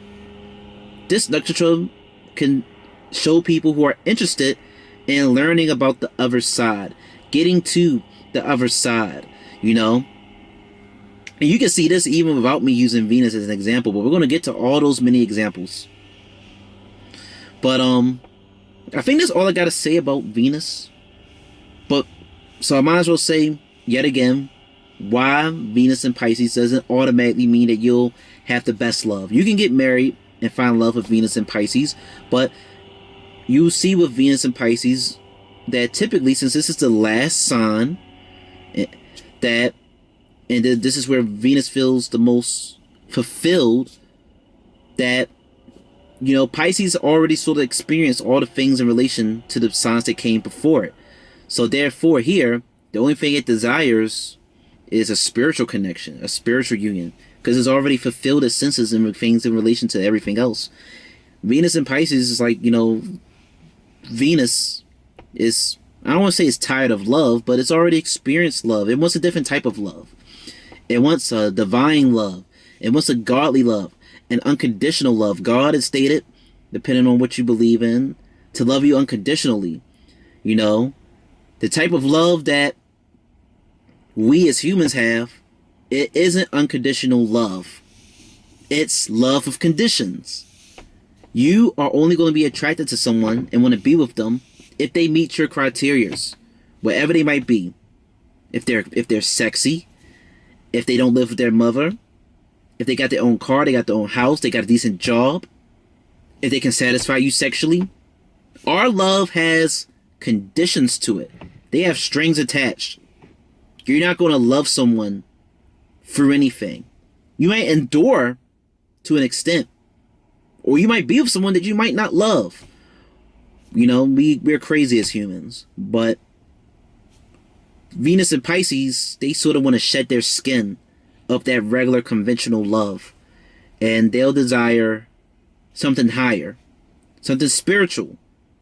this nakshatra can show people who are interested in learning about the other side, getting to the other side, you know. And you can see this even without me using Venus as an example, but we're going to get to all those many examples. But I think that's all I got to say about Venus. But so I might as well say yet again why Venus in Pisces doesn't automatically mean that you'll have the best love. You can get married and find love with Venus in Pisces, but you see with Venus in Pisces that typically, since this is the last sign, that and this is where Venus feels the most fulfilled, that, you know, Pisces already sort of experienced all the things in relation to the signs that came before it. So therefore here, the only thing it desires is a spiritual connection, a spiritual union. because it's already fulfilled its senses and things in relation to everything else. Venus in Pisces is like, Venus is, I don't want to say it's tired of love, but it's already experienced love. It wants a different type of love. It wants a divine love. It wants a godly love, an unconditional love. God has stated, depending on what you believe in, to love you unconditionally. The type of love that we as humans have, it isn't unconditional love. It's love with conditions. You are only going to be attracted to someone and want to be with them if they meet your criteria, whatever they might be. If they're sexy, if they don't live with their mother, if they got their own car, they got their own house, they got a decent job, if they can satisfy you sexually. Our love has conditions to it. They have strings attached. You're not going to love someone through anything. You might endure to an extent, or you might be with someone that you might not love. We're crazy as humans, but Venus and Pisces, they sort of want to shed their skin of that regular conventional love, and they'll desire something higher, something spiritual,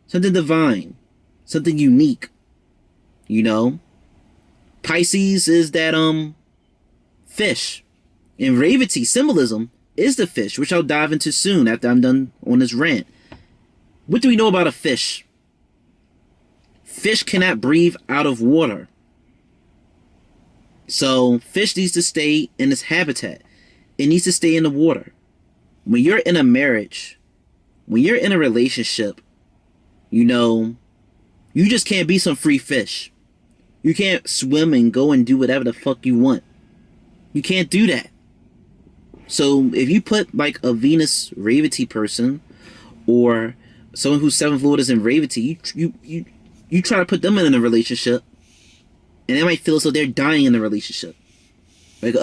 something divine, something unique. Pisces is that fish, and Revati, symbolism, is the fish, which I'll dive into soon after I'm done on this rant. What do we know about a fish? Fish cannot breathe out of water. So fish needs to stay in its habitat. It needs to stay in the water. When you're in a marriage, when you're in a relationship, you just can't be some free fish. You can't swim and go and do whatever the fuck you want. You can't do that. So if you put like a Venus Revati person, or someone whose seventh lord is in Revati, you try to put them in a relationship, and they might feel as though they're dying in the relationship. Like,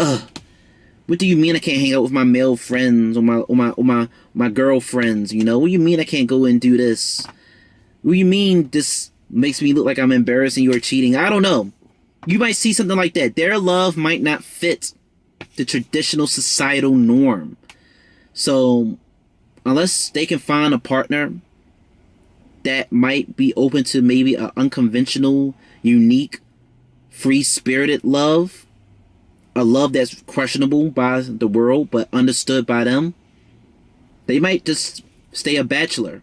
what do you mean I can't hang out with my male friends or my girlfriends? What do you mean I can't go and do this? What do you mean this makes me look like I'm embarrassing you or cheating? I don't know. You might see something like that. Their love might not fit the traditional societal norm. So unless they can find a partner that might be open to maybe an unconventional, unique, free-spirited love, a love that's questionable by the world but understood by them, they might just stay a bachelor.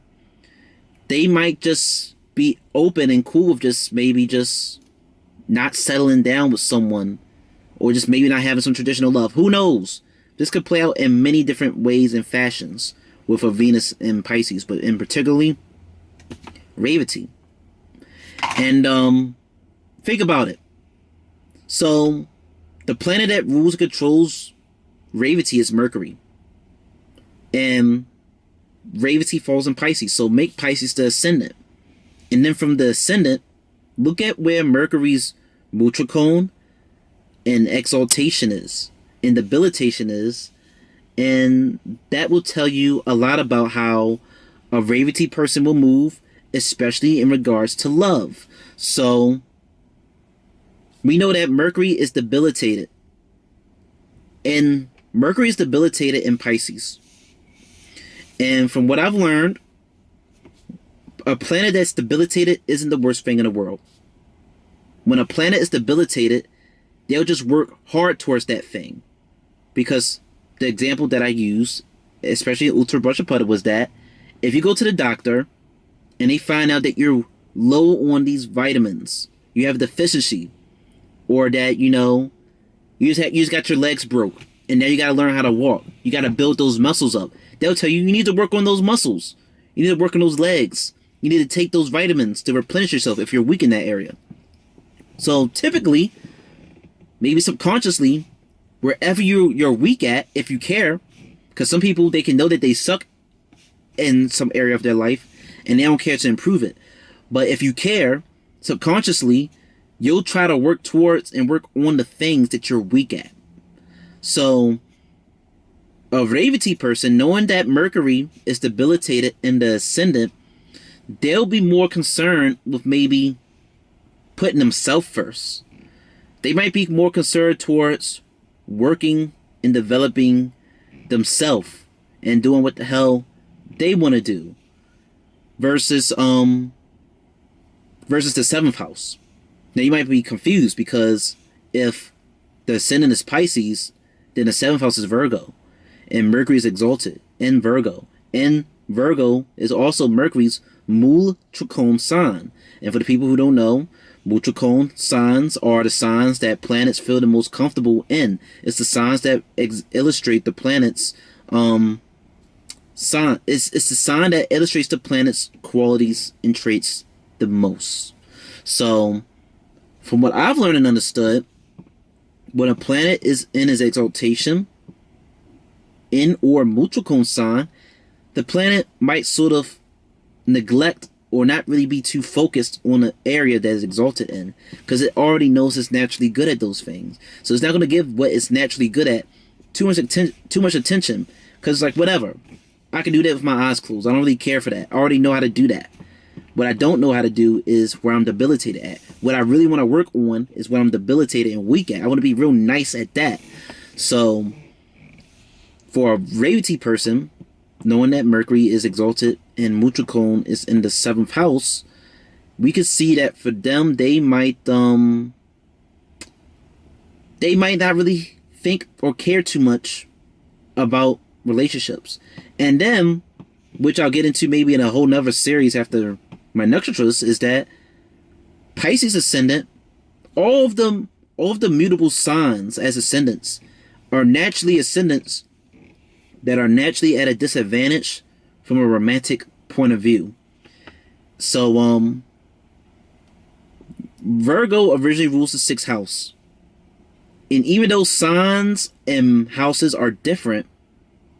They might just be open and cool with just not settling down with someone, or just maybe not having some traditional love. Who knows? This could play out in many different ways and fashions with a Venus in Pisces, but in particularly Revati. And think about it. So the planet that rules and controls Revati is Mercury, and Revati falls in Pisces. So make Pisces the ascendant, and then from the ascendant, look at where Mercury's mutricone and exaltation is, and debilitation is, and that will tell you a lot about how a Revati person will move, especially in regards to love. So we know that Mercury is debilitated, and Mercury is debilitated in Pisces. And from what I've learned, a planet that's debilitated isn't the worst thing in the world. When a planet is debilitated, they'll just work hard towards that thing. Because the example that I use, especially in Uttar Pradesh, was that if you go to the doctor and they find out that you're low on these vitamins, you have deficiency, or that, you just got your legs broke, and now you got to learn how to walk. You got to build those muscles up. They'll tell you need to work on those muscles. You need to work on those legs. You need to take those vitamins to replenish yourself if you're weak in that area. So typically, maybe subconsciously, wherever you're weak at, if you care, because some people, they can know that they suck in some area of their life and they don't care to improve it. But if you care, subconsciously, you'll try to work towards and work on the things that you're weak at. So a Revati person, knowing that Mercury is debilitated in the ascendant, they'll be more concerned with maybe putting themselves first. They might be more concerned towards working in developing themselves and doing what the hell they want to do, versus the seventh house. Now you might be confused, because if the ascendant is Pisces, then the seventh house is Virgo, and Mercury is exalted in Virgo, and Virgo is also Mercury's Mul Trikon sign. And for the people who don't know, Mul Trikon signs are the signs that planets feel the most comfortable in. It's the signs that illustrate the planets' sign. It's the sign that illustrates the planet's qualities and traits the most. So, from what I've learned and understood, when a planet is in its exaltation in or Mul Trikon sign, the planet might sort of neglect or not really be too focused on the area that is exalted in, because it already knows it's naturally good at those things. So it's not going to give what it's naturally good at too much attention, because it's like, whatever, I can do that with my eyes closed. I don't really care for that. I already know how to do that. What I don't know how to do is where I'm debilitated at. What I really want to work on is where I'm debilitated and weak at. I want to be real nice at that. So for a Revati person, knowing that Mercury is exalted and Mul Trikon is in the seventh house, we could see that for them, they might not really think or care too much about relationships. And then, which I'll get into maybe in a whole nother series after my nakshatras, is that Pisces Ascendant, all of the mutable signs as ascendants are naturally ascendants that are naturally at a disadvantage from a romantic point of view. So Virgo originally rules the sixth house, and even though signs and houses are different,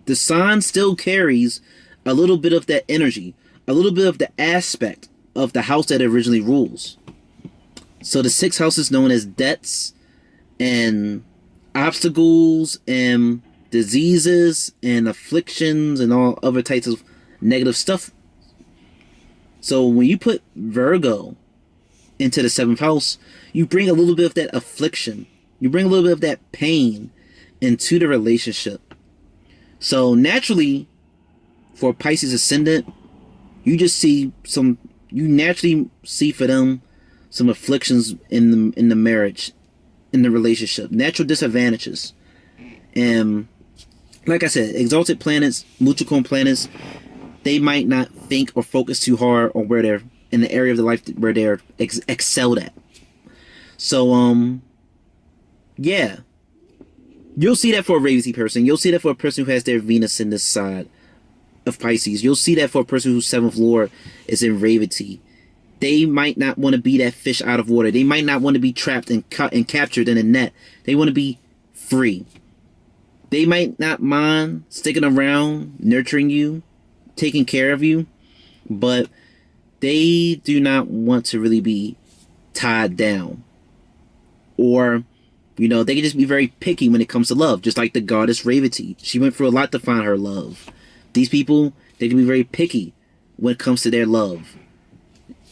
the sign still carries a little bit of that energy, a little bit of the aspect of the house that it originally rules. So the sixth house is known as debts and obstacles and diseases and afflictions and all other types of negative stuff. So when you put Virgo into the seventh house, you bring a little bit of that affliction, you bring a little bit of that pain into the relationship. So naturally, for Pisces Ascendant, you naturally see for them some afflictions in the marriage, in the relationship, natural disadvantages. And like I said, exalted planets, Mul Trikon planets, they might not think or focus too hard on where they're in the area of the life where they're excelled at. So yeah, you'll see that for a Revati person. You'll see that for a person who has their Venus in this side of Pisces. You'll see that for a person whose seventh lord is in Revati. They might not want to be that fish out of water. They might not want to be trapped and captured in a net. They want to be free. They might not mind sticking around, nurturing you, taking care of you, but they do not want to really be tied down. Or, they can just be very picky when it comes to love, just like the goddess Revati. She went through a lot to find her love. These people, they can be very picky when it comes to their love.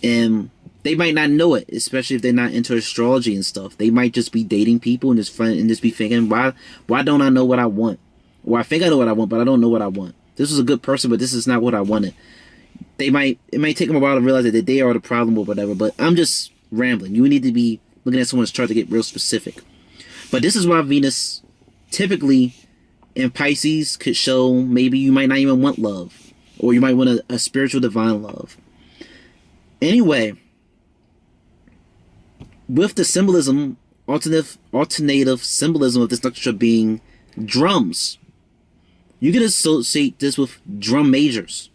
And they might not know it, especially if they're not into astrology and stuff. They might just be dating people and just be thinking, why don't I know what I want? Or I think I know what I want, but I don't know what I want. This was a good person, but this is not what I wanted. It might take them a while to realize that they are the problem or whatever, but I'm just rambling. You need to be looking at someone's chart to get real specific. But this is why Venus typically in Pisces could show maybe you might not even want love, or you might want a spiritual divine love. Anyway, with the symbolism, alternative symbolism of this nakshatra being drums, you can associate this with drum majors.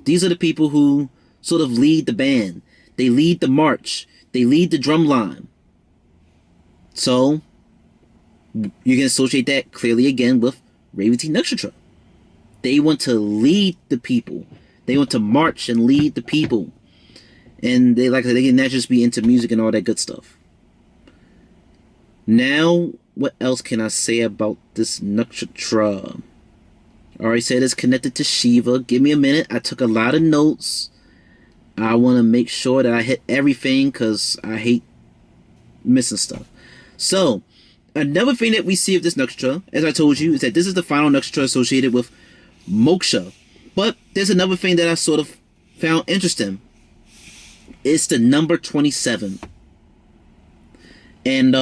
These are the people who sort of lead the band. They lead the march. They lead the drum line. So you can associate that clearly again with Revati nakshatra. They want to lead the people. They want to march and lead the people. And they can not just be into music and all that good stuff. Now, what else can I say about this nakshatra? I already said it's connected to Shiva. Give me a minute. I took a lot of notes. I want to make sure that I hit everything because I hate missing stuff. So, Another thing that we see of this nakshatra, as I told you, is that this is the final nakshatra associated with moksha. But there's another thing that I sort of found interesting. It's the number 27. And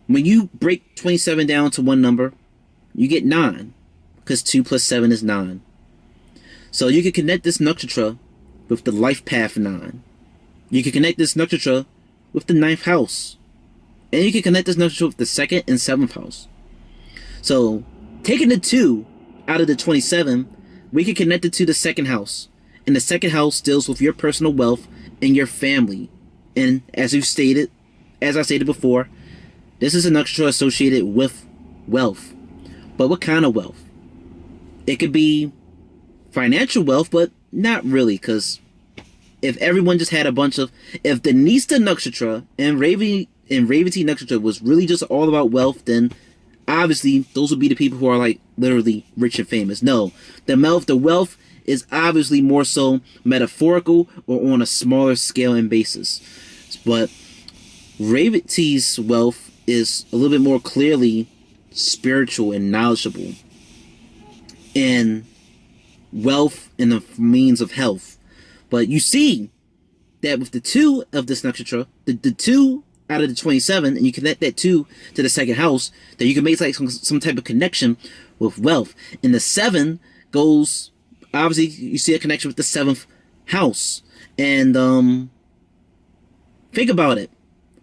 when you break 27 down to one number, you get 9. Because 2 plus 7 is 9. So you can connect this nakshatra with the life path 9. You can connect this nakshatra with the 9th house. And you can connect this nakshatra with the 2nd and 7th house. So, taking the 2 out of the 27, we can connect it to the 2nd house. And the 2nd house deals with your personal wealth and your family. And as I stated before, this is a nakshatra associated with wealth. But what kind of wealth? It could be financial wealth, but not really, because if everyone just had a bunch of... If the Nista nakshatra and Revati nakshatra was really just all about wealth, then obviously those would be the people who are like literally rich and famous. No, the wealth is obviously more so metaphorical or on a smaller scale and basis. But Revati's wealth is a little bit more clearly spiritual and knowledgeable, and wealth and the means of health. But you see that with the 2 of this nakshatra, the 2 out of the 27, and you connect that 2 to the 2nd house, that you can make like some type of connection with wealth. And the 7 goes, obviously you see a connection with the 7th house. And think about it.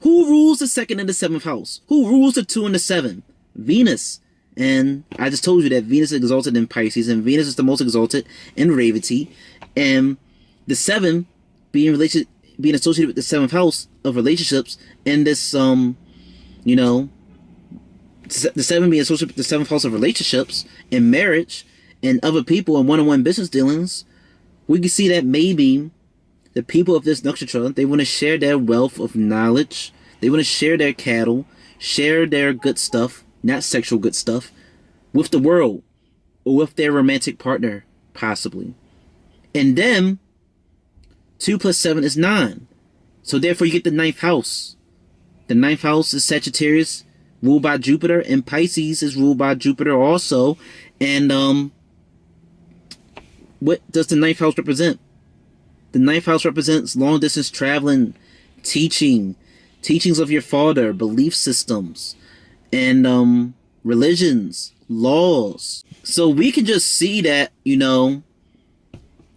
Who rules the 2nd and the 7th house? Who rules the 2 and the 7? Venus. And I just told you that Venus is exalted in Pisces, and Venus is the most exalted in Revati. And the 7 being associated with the 7th house of relationships, and this the 7 being associated with the 7th house of relationships and marriage and other people and one-on-one business dealings, we can see that maybe the people of this nakshatra, they want to share their wealth of knowledge, they want to share their cattle, share their good stuff, not sexual good stuff, with the world or with their romantic partner, possibly. And then 2 plus 7 is 9. So therefore you get the 9th house. The 9th house is Sagittarius, ruled by Jupiter, and Pisces is ruled by Jupiter also. And what does the 9th house represent? The 9th house represents long distance traveling, teachings of your father, belief systems, and religions, laws. So we can just see that,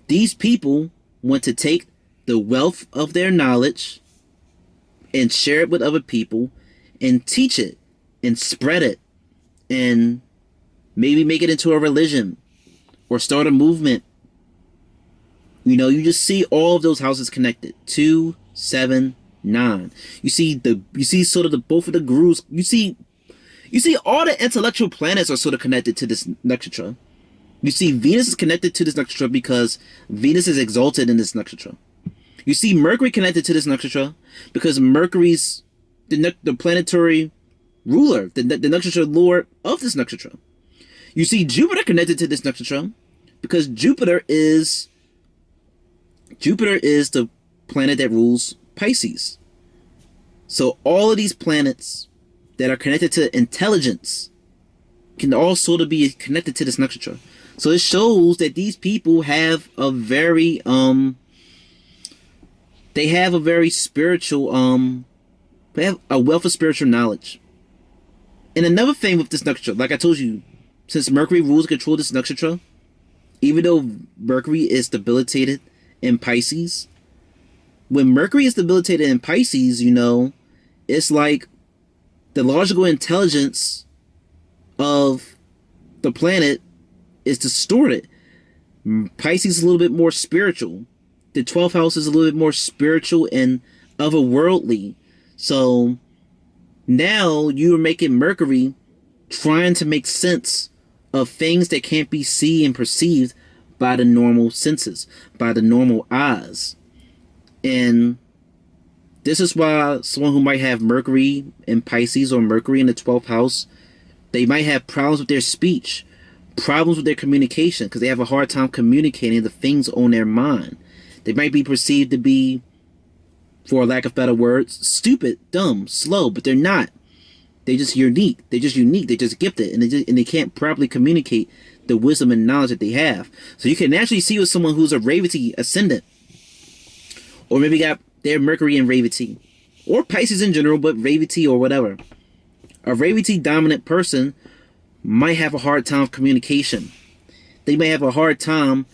these people want to take the wealth of their knowledge and share it with other people and teach it and spread it and maybe make it into a religion or start a movement. You just see all of those houses connected. 2, 7, 9. You see sort of both of the gurus. You see all the intellectual planets are sort of connected to this nakshatra. You see Venus is connected to this nakshatra because Venus is exalted in this nakshatra. You see Mercury connected to this nakshatra because Mercury's the planetary ruler, the nakshatra lord of this nakshatra. You see Jupiter connected to this nakshatra because Jupiter is the planet that rules Pisces. So all of these planets that are connected to intelligence can all sort of be connected to this nakshatra. So it shows that these people have a very spiritual they have a wealth of spiritual knowledge. And another thing with this nakshatra, like I told you, since Mercury rules and controls this nakshatra, even though Mercury is debilitated in Pisces, when Mercury is debilitated in Pisces, it's like the logical intelligence of the planet is distorted. Pisces is a little bit more spiritual. The 12th house is a little bit more spiritual and otherworldly. So now you are making Mercury trying to make sense of things that can't be seen and perceived by the normal senses, by the normal eyes. And this is why someone who might have Mercury in Pisces or Mercury in the 12th house, they might have problems with their speech, problems with their communication, because they have a hard time communicating the things on their mind. They might be perceived to be, for lack of better words, stupid, dumb, slow, but they're not. They're just unique. They're just unique. They're just gifted, and they can't properly communicate the wisdom and knowledge that they have. So you can naturally see with someone who's a Revati Ascendant, or maybe got their Mercury in Revati, or Pisces in general, but Revati or whatever. A Revati dominant person might have a hard time with communication. They may have a hard time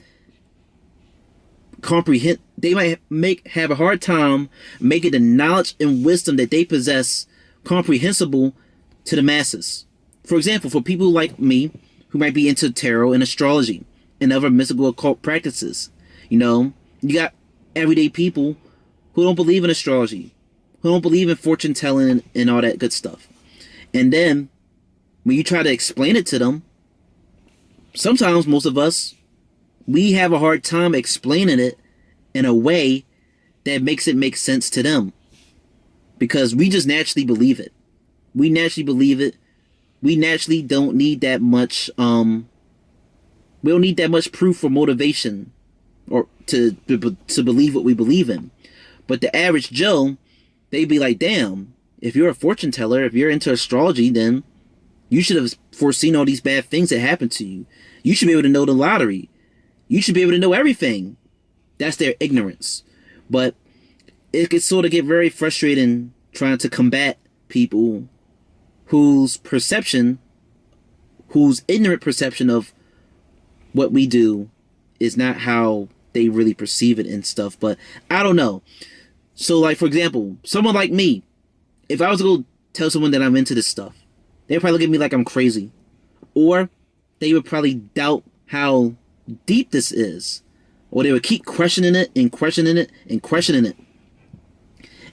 They might have a hard time making the knowledge and wisdom that they possess comprehensible to the masses. For example, for people like me who might be into tarot and astrology and other mystical occult practices, you got everyday people who don't believe in astrology, who don't believe in fortune telling and all that good stuff. And then when you try to explain it to them, sometimes most of us, we have a hard time explaining it in a way that makes it make sense to them, because we just naturally believe it. We naturally believe it. We naturally don't need that much we don't need that much proof or motivation or to believe what we believe in. But the average Joe, they'd be like, damn, if you're a fortune teller, if you're into astrology, then you should have foreseen all these bad things that happen to you. You should be able to know the lottery. You should be able to know everything. That's their ignorance. But it could sort of get very frustrating trying to combat people whose ignorant perception of what we do is not how they really perceive it and stuff. But I don't know. So, like, for example, someone like me, if I was to go tell someone that I'm into this stuff, they'd probably look at me like I'm crazy. Or they would probably doubt how deep this is. Or they would keep questioning it and questioning it and questioning it.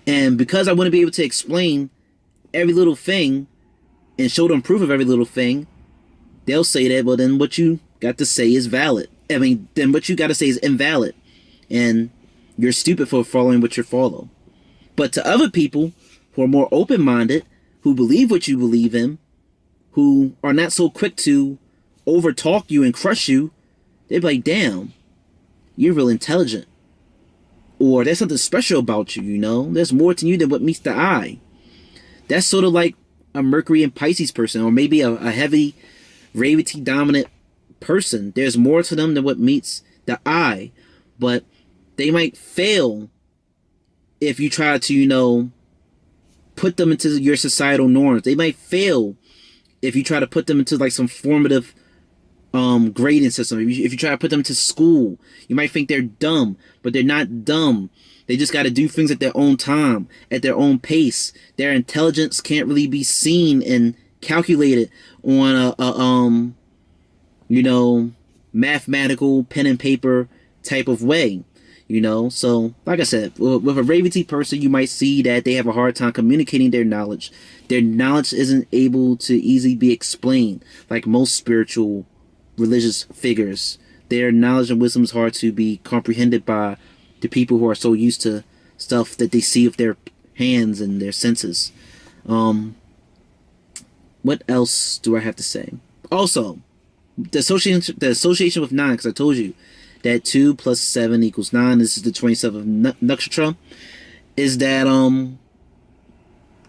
And because I wouldn't be able to explain every little thing and show them proof of every little thing, they'll say that, well, then what you got to say is valid. Then what you got to say is invalid. And you're stupid for following what you follow. But to other people who are more open-minded, who believe what you believe in, who are not so quick to overtalk you and crush you, they're like, damn, you're real intelligent. Or there's something special about you, There's more to you than what meets the eye. That's sort of like a Mercury and Pisces person, or maybe a heavy Revati dominant person. There's more to them than what meets the eye. But they might fail if you try to, put them into your societal norms. They might fail if you try to put them into like some formative grading system. If you try to put them to school, you might think they're dumb, but they're not dumb. They just got to do things at their own time, at their own pace. Their intelligence can't really be seen and calculated on a mathematical pen and paper type of way. So like I said, with a Revati person, you might see that they have a hard time communicating their knowledge. Their knowledge isn't able to easily be explained like most spiritual religious figures. Their knowledge and wisdom is hard to be comprehended by the people who are so used to stuff that they see with their hands and their senses. What else do I have to say? Also, the association with 9, because I told you that 2 plus 7 equals 9. This is the 27th nakshatra. Is that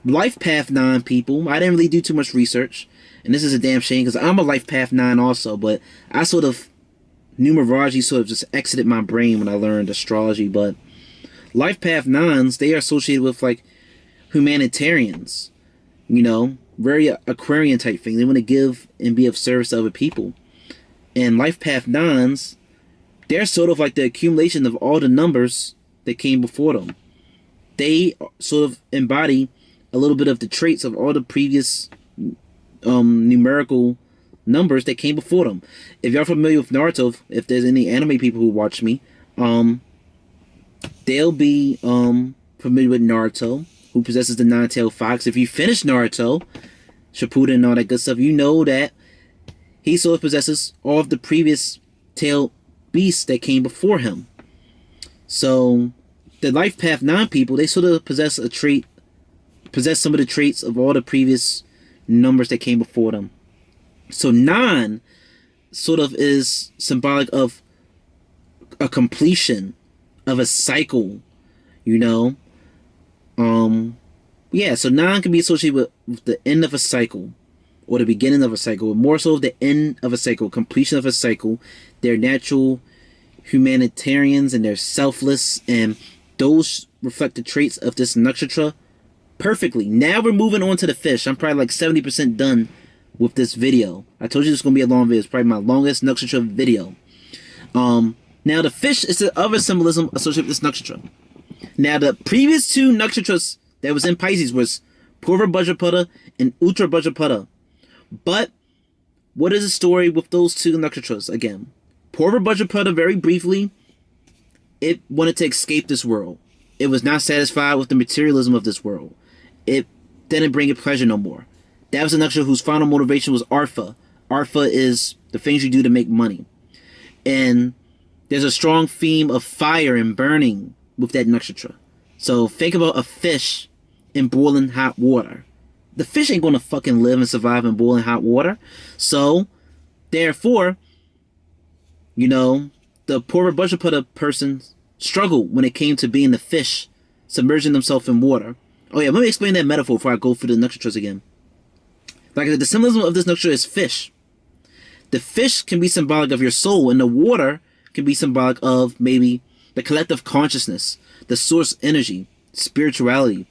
life path 9 people. I didn't really do too much research, and this is a damn shame because I'm a life path 9 also. But I sort of numerology sort of just exited my brain when I learned astrology. But life path 9s, they are associated with like humanitarians. Very Aquarian type thing. They want to give and be of service to other people. And life path 9s, they're sort of like the accumulation of all the numbers that came before them. They sort of embody a little bit of the traits of all the previous numerical numbers that came before them. If y'all familiar with Naruto, if there's any anime people who watch me, they'll be familiar with Naruto, who possesses the 9-tailed fox. If you finish Naruto, Shippuden and all that good stuff, you know that he sort of possesses all of the previous tailed beasts that came before him. So the life path 9 people, they sort of possess some of the traits of all the previous numbers that came before them. So 9 sort of is symbolic of a completion of a cycle. We Yeah, so 9 can be associated with the end of a cycle or the beginning of a cycle, more so the end of a cycle, completion of a cycle. They're natural humanitarians and they're selfless, and those reflect the traits of this nakshatra perfectly. Now we're moving on to the fish. I'm probably like 70% done with this video. I told you this is going to be a long video. It's probably my longest nakshatra video. Now the fish is the other symbolism associated with this nakshatra. Now the previous 2 nakshatras that was in Pisces was Purva Bhadrapada and Uttar Bhadrapada. But what is the story with those 2 nakshatras again? Purva Bhadrapada, very briefly, it wanted to escape this world. It was not satisfied with the materialism of this world. It didn't bring it pleasure no more. That was a nakshatra whose final motivation was Artha. Artha is the things you do to make money. And there's a strong theme of fire and burning with that nakshatra. So think about a fish in boiling hot water. The fish ain't gonna fucking live and survive in boiling hot water. So, therefore, you know, the Purva Bhadrapada person struggled when it came to being the fish, submerging themselves in water. Oh yeah, let me explain that metaphor before I go through the nakshatras again. Like I said, the symbolism of this nakshatra is fish. The fish can be symbolic of your soul, and the water can be symbolic of maybe the collective consciousness, the source energy, spirituality.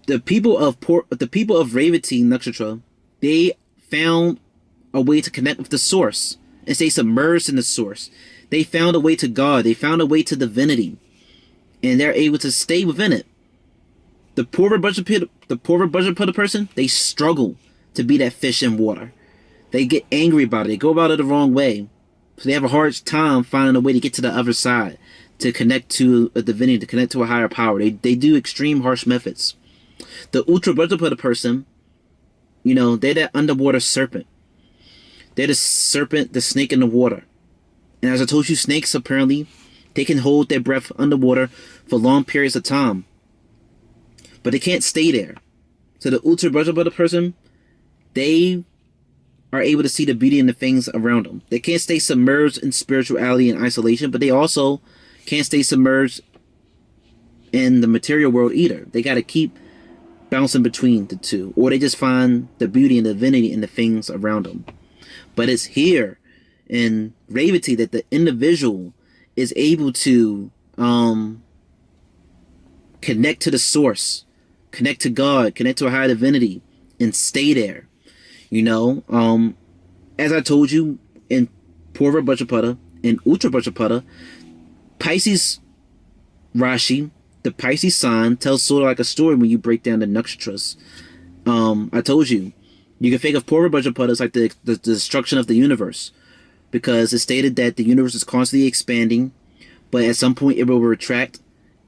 The people of Revati nakshatra, they found a way to connect with the source and stay submerged in the source. They found a way to God. They found a way to divinity, and they're able to stay within it. The Purva Bhadrapada person, they struggle to be that fish in water. They get angry about it. They go about it the wrong way. So they have a hard time finding a way to get to the other side, to connect to a divinity, to connect to a higher power. They do extreme harsh methods. The Uttar Bhadrapada person, you know, they're that underwater serpent. They're the serpent, the snake in the water. And as I told you, snakes apparently, they can hold their breath underwater for long periods of time. But they can't stay there. So the Uttar Bhadrapada person, they are able to see the beauty in the things around them. They can't stay submerged in spirituality and isolation, but they also can't stay submerged in the material world either. They got to keep bouncing between the two, or they just find the beauty and the divinity in the things around them. But it's here in Revati that the individual is able to connect to the source, connect to God, connect to a higher divinity, and stay there. You know, as I told you, in Purva Bhadrapada and Uttar Bhadrapada, Pisces Rashi, the Pisces sign, tells sort of like a story when you break down the nakshatras. I told you, you can think of Purva Bhadrapada as like the destruction of the universe, because it stated that the universe is constantly expanding, but at some point it will retract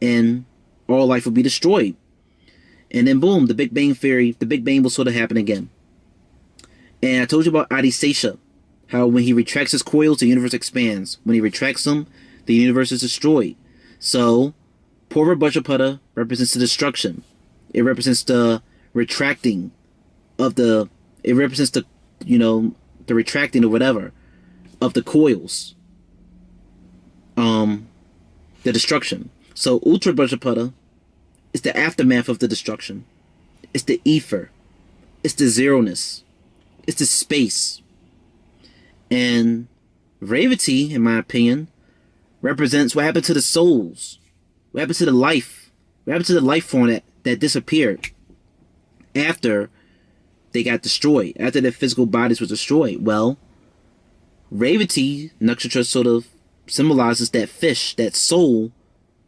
and all life will be destroyed. And then boom, the Big Bang Theory, the Big Bang will sort of happen again. And I told you about Adisesha, how when he retracts his coils, the universe expands. When he retracts them, the universe is destroyed. So, Purva Bhadrapada represents the destruction. It represents the retracting of the, it represents the, you know, the retracting or whatever of the coils. The destruction. So, Uttar Bhadrapada is the aftermath of the destruction. It's the ether. It's the zeroness. It's the space. And Revati, in my opinion, represents what happened to the souls. What happened to the life? What happened to the life form that disappeared after they got destroyed, after their physical bodies were destroyed? Well, Revati nakshatra sort of symbolizes that fish, that soul,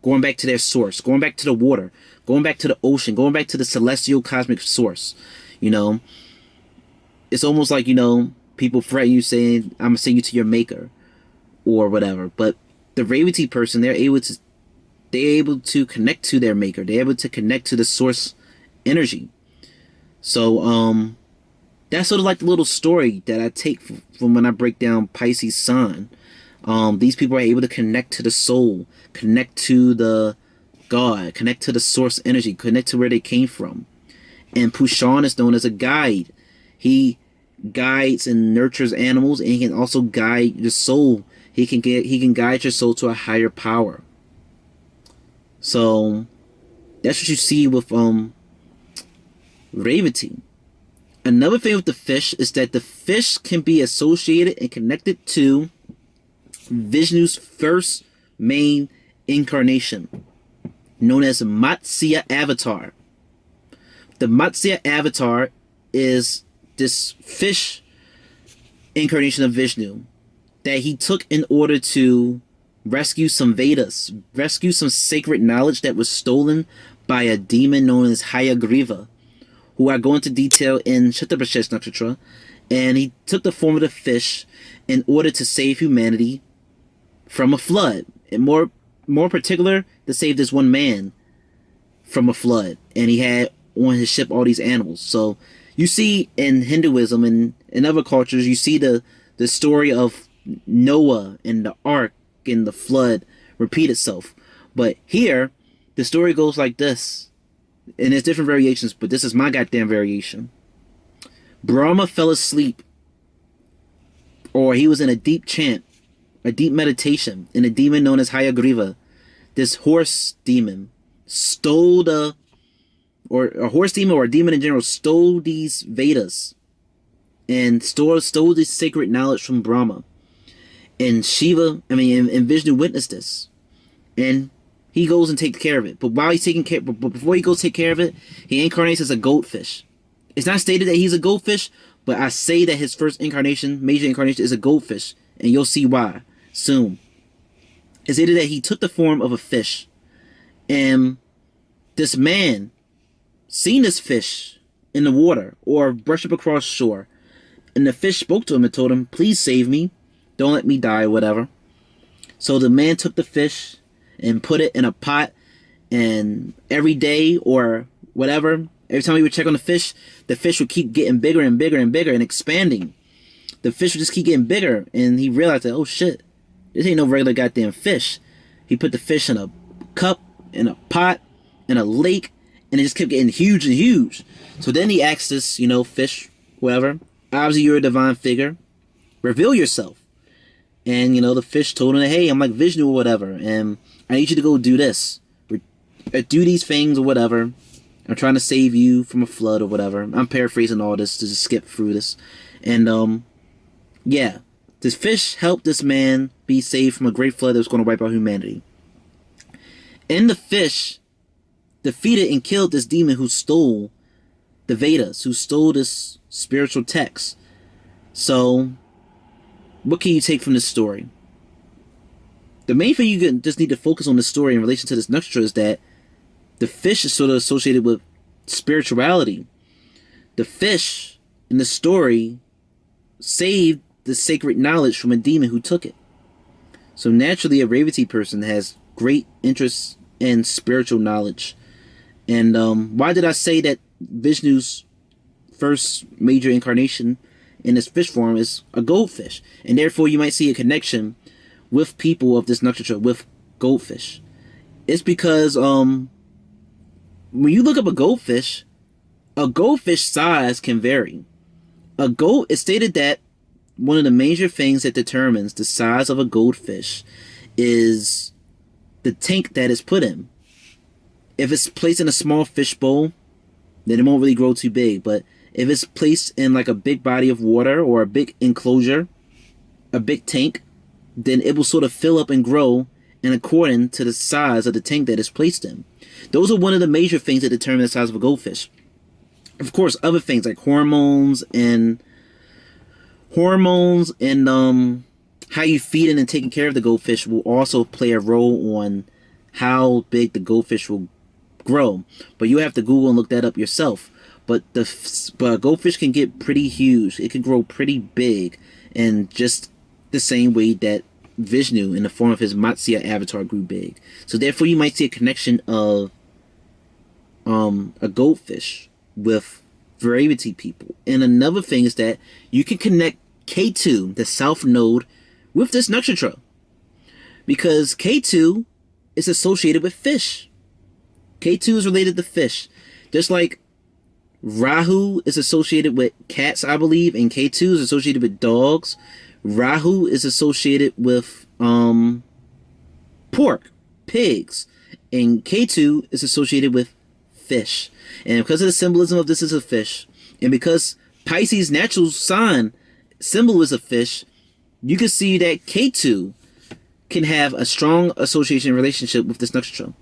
going back to their source, going back to the water, going back to the ocean, going back to the celestial cosmic source. You know, it's almost like, you know, people threaten you saying, I'm going to send you to your maker or whatever. But the Revati person, they're able to connect to their maker. They're able to connect to the source energy. So, that's sort of like the little story that I take from when I break down Pisces sun. These people are able to connect to the soul, connect to the God, connect to the source energy, connect to where they came from. And Pushan is known as a guide. He guides and nurtures animals, and he can also guide the soul. He can guide your soul to a higher power. So that's what you see with Revati. Another thing with the fish is that the fish can be associated and connected to Vishnu's first main incarnation, known as Matsya Avatar. The Matsya Avatar is this fish incarnation of Vishnu that he took in order to rescue some Vedas, rescue some sacred knowledge that was stolen by a demon known as Hayagriva, who I go into detail in Chhatrapashesh nakshatra. And he took the form of the fish in order to save humanity from a flood, and more particular, to save this one man from a flood. And he had on his ship all these animals. So you see in Hinduism and in other cultures, you see the story of Noah and the ark and the flood repeat itself. But here, the story goes like this. And there's different variations, but this is my goddamn variation. Brahma fell asleep, or he was in a deep chant, a deep meditation, and a demon known as Hayagriva, this horse demon, stole or a horse demon or a demon in general, stole these Vedas and stole this sacred knowledge from Brahma. And and Vishnu witnessed this. And he goes and takes care of it. But before he goes take care of it, he incarnates as a goldfish. It's not stated that he's a goldfish, but I say that his first incarnation, major incarnation, is a goldfish. And you'll see why soon. It's stated that he took the form of a fish. And this man seen this fish in the water or brush up across shore. And the fish spoke to him and told him, please save me. Don't let me die, whatever. So the man took the fish and put it in a pot, and every day or whatever, every time he would check on the fish would keep getting bigger and bigger and bigger and expanding. The fish would just keep getting bigger, and he realized that, oh shit, this ain't no regular goddamn fish. He put the fish in a cup, in a pot, in a lake, and it just kept getting huge and huge. So then he asked this, fish, whoever, obviously you're a divine figure, reveal yourself. And, the fish told him, hey, I'm like Vishnu or whatever, and I need you to go do this. Do these things or whatever. I'm trying to save you from a flood or whatever. I'm paraphrasing all this to just skip through this. And, yeah. This fish helped this man be saved from a great flood that was going to wipe out humanity. And the fish defeated and killed this demon who stole the Vedas, who stole this spiritual text. So, what can you take from this story? The main thing you just need to focus on this story in relation to this nakshatra is that the fish is sort of associated with spirituality. The fish in the story saved the sacred knowledge from a demon who took it. So naturally, a Revati person has great interest in spiritual knowledge. And why did I say that Vishnu's first major incarnation in this fish form is a goldfish? And therefore, you might see a connection with people of this nakshatra, with goldfish. It's because when you look up a goldfish size can vary. It's stated that one of the major things that determines the size of a goldfish is the tank that it's put in. If it's placed in a small fish bowl, then it won't really grow too big. But if it's placed in like a big body of water or a big enclosure, a big tank, then it will sort of fill up and grow in accordance to the size of the tank that it's placed in. Those are one of the major things that determine the size of a goldfish. Of course, other things like hormones and how you feed it and taking care of the goldfish will also play a role on how big the goldfish will grow. But you have to Google and look that up yourself. But a goldfish can get pretty huge. It can grow pretty big, and just the same way that Vishnu, in the form of his Matsya avatar, grew big. So therefore, you might see a connection of a goldfish with Revati people. And another thing is that you can connect K2, the south node, with this nakshatra, because K2 is associated with fish. K2 is related to fish, just like Rahu is associated with cats, I believe, and K2 is associated with dogs. Rahu is associated with pork, pigs, and K2 is associated with fish. And because of the symbolism of this is a fish, and because Pisces' natural sign symbol is a fish, you can see that Ketu can have a strong association relationship with this nakshatra.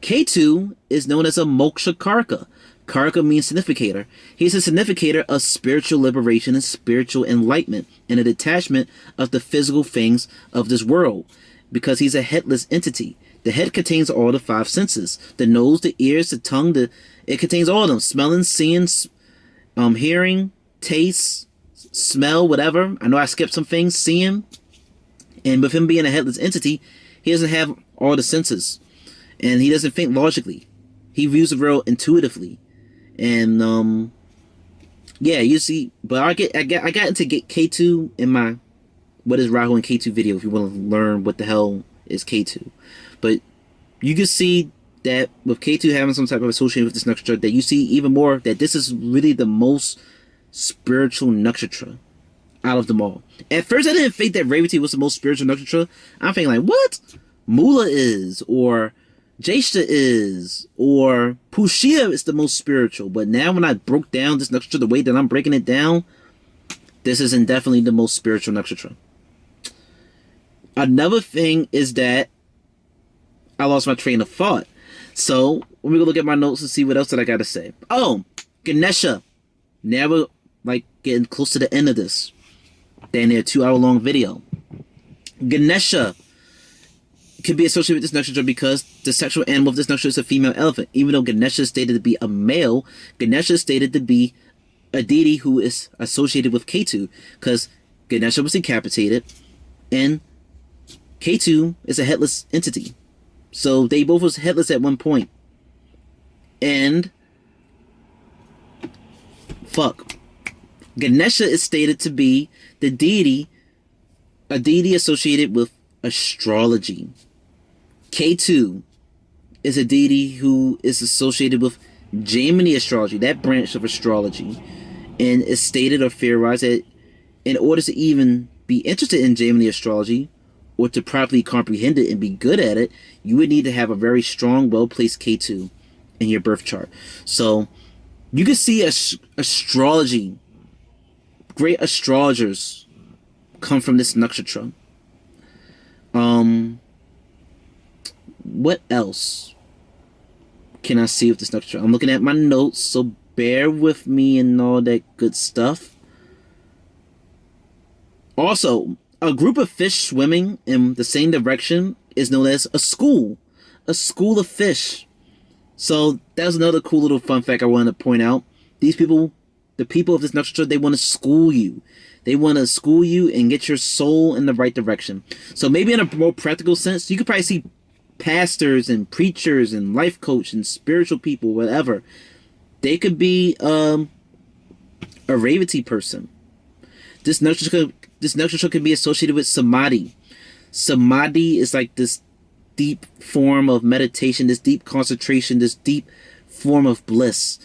Ketu is known as a moksha karka. Karka means significator. He's a significator of spiritual liberation and spiritual enlightenment and a detachment of the physical things of this world, because he's a headless entity. The head contains all the five senses: the nose, the ears, the tongue. It contains all of them: smelling, seeing, hearing, taste, smell, whatever. I know I skipped some things. Seeing. And with him being a headless entity, he doesn't have all the senses, and he doesn't think logically. He views the world intuitively, and yeah, you see. But I got into K2 in my What is Rahu and K2 video if you want to learn what the hell is K2. But you can see that with K2 having some type of association with this nakshatra, that you see even more that this is really the most spiritual nakshatra out of them all. At first, I didn't think that Revati was the most spiritual nakshatra. I'm thinking like, what? Mula is, or Jeshta is, or Pushya is the most spiritual. But now when I broke down this nakshatra the way that I'm breaking it down, this is definitely the most spiritual nakshatra. Another thing is that I lost my train of thought. So we're gonna look at my notes and see what else that I gotta say. Oh, Ganesha. Now we're like getting close to the end of this. Damn near 2-hour long video. Ganesha could be associated with this nakshatra because the sexual animal of this nakshatra is a female elephant. Even though Ganesha is stated to be a male, Ganesha is stated to be a deity who is associated with Ketu, because Ganesha was decapitated and Ketu is a headless entity. So they both was headless at one point. And fuck. Ganesha is stated to be the deity, a deity associated with astrology. Ketu is a deity who is associated with Gemini astrology, that branch of astrology. And it's stated or theorized that in order to even be interested in Gemini astrology, or to properly comprehend it and be good at it, you would need to have a very strong, well-placed K2 in your birth chart. So you can see astrology, great astrologers come from this nakshatra. What else can I see with this nakshatra? I'm looking at my notes, so bear with me and all that good stuff. Also, a group of fish swimming in the same direction is known as a school of fish. So that's another cool little fun fact I wanted to point out. These people, the people of this nakshatra, they want to school you. They want to school you and get your soul in the right direction. So maybe in a more practical sense, you could probably see pastors and preachers and life coach and spiritual people, whatever. They could be a Revati person. This nakshatra can be associated with Samadhi. Samadhi is like this deep form of meditation, this deep concentration, this deep form of bliss.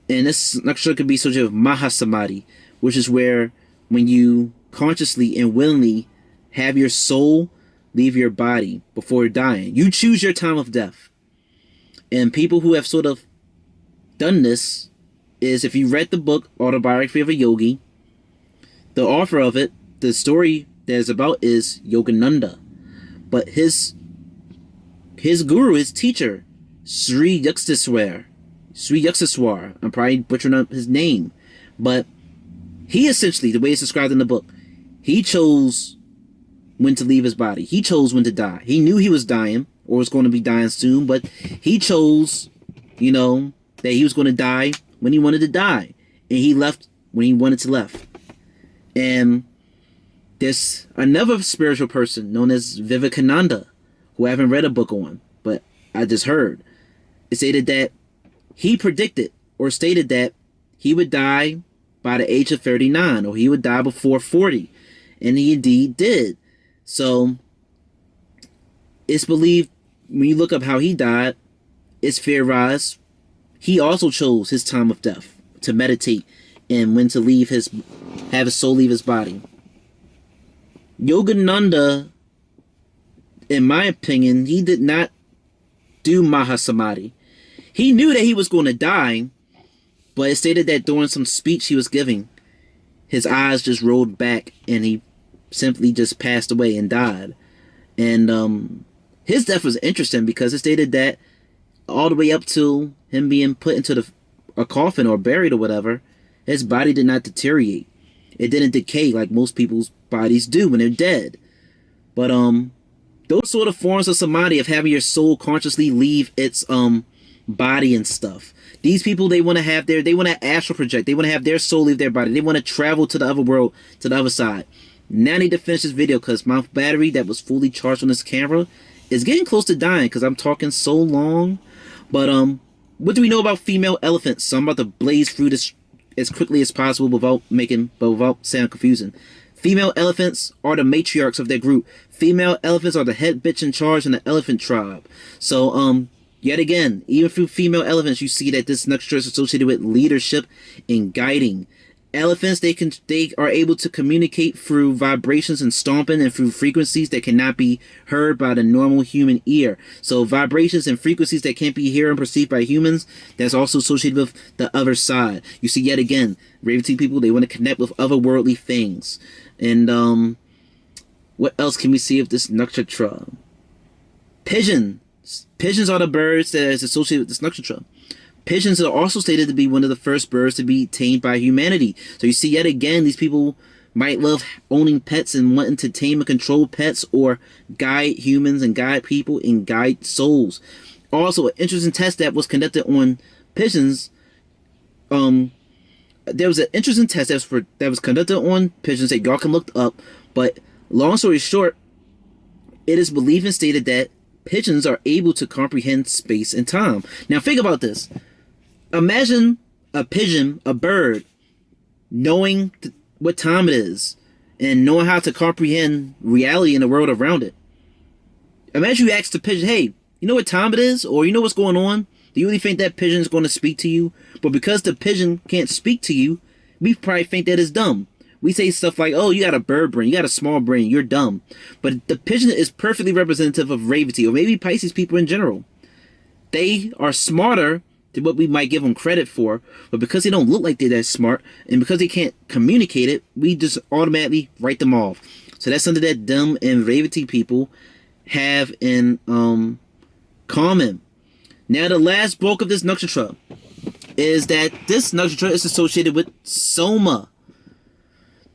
And this nakshatra can be associated with Mahasamadhi, which is where when you consciously and willingly have your soul leave your body before dying. You choose your time of death. And people who have sort of done this is, if you read the book Autobiography of a Yogi, the author of it, the story that is about is Yogananda. But his guru, his teacher, Sri Yukteswar, I'm probably butchering up his name, but he essentially, the way it's described in the book, he chose when to leave his body. He chose when to die. He knew he was dying, or was going to be dying soon, but he chose, that he was going to die when he wanted to die. And he left when he wanted to left. And there's another spiritual person known as Vivekananda, who I haven't read a book on, but I just heard. It stated that he predicted or stated that he would die by the age of 39, or he would die before 40. And he indeed did. So it's believed, when you look up how he died, it's theorized he also chose his time of death to meditate and when to have his soul leave his body. Yogananda, in my opinion, he did not do Mahasamadhi. He knew that he was going to die, but it stated that during some speech he was giving, his eyes just rolled back and he simply just passed away and died. And his death was interesting because it stated that all the way up to him being put into a coffin or buried or whatever, his body did not deteriorate. It didn't decay like most people's bodies do when they're dead. But those sort of forms of samadhi, of having your soul consciously leave its body and stuff. These people, they want to astral project. They want to have their soul leave their body. They want to travel to the other world, to the other side. Now I need to finish this video because my battery that was fully charged on this camera is getting close to dying because I'm talking so long. But what do we know about female elephants? So I'm about to blaze through this as quickly as possible without sounding confusing. Female elephants are the matriarchs of their group. Female elephants are the head bitch in charge in the elephant tribe. So yet again, even through female elephants, you see that this nakshatra is associated with leadership and guiding. Elephants, they are able to communicate through vibrations and stomping and through frequencies that cannot be heard by the normal human ear. So vibrations and frequencies that can't be heard and perceived by humans, that's also associated with the other side. You see, yet again, Revati people, they want to connect with otherworldly things. And what else can we see of this nakshatra? Pigeons. Pigeons are the birds that is associated with this nakshatra. Pigeons are also stated to be one of the first birds to be tamed by humanity. So you see, yet again, these people might love owning pets and wanting to tame and control pets or guide humans and guide people and guide souls. Also, an interesting test that was conducted on pigeons. There was an interesting test that was conducted on pigeons that y'all can look up. But long story short, it is believed and stated that pigeons are able to comprehend space and time. Now think about this. Imagine a pigeon, a bird, knowing what time it is and knowing how to comprehend reality in the world around it. Imagine you ask the pigeon, hey, you know what time it is? Or you know what's going on? Do you really think that pigeon is going to speak to you? But because the pigeon can't speak to you, we probably think that it's dumb. We say stuff like, oh, you got a bird brain, you got a small brain, you're dumb. But the pigeon is perfectly representative of Revati, or maybe Pisces people in general. They are smarter than what we might give them credit for, but because they don't look like they're that smart, and because they can't communicate it, we just automatically write them off. So that's something that them and Revati people have in common. Now the last bulk of this nakshatra is that this nakshatra is associated with Soma,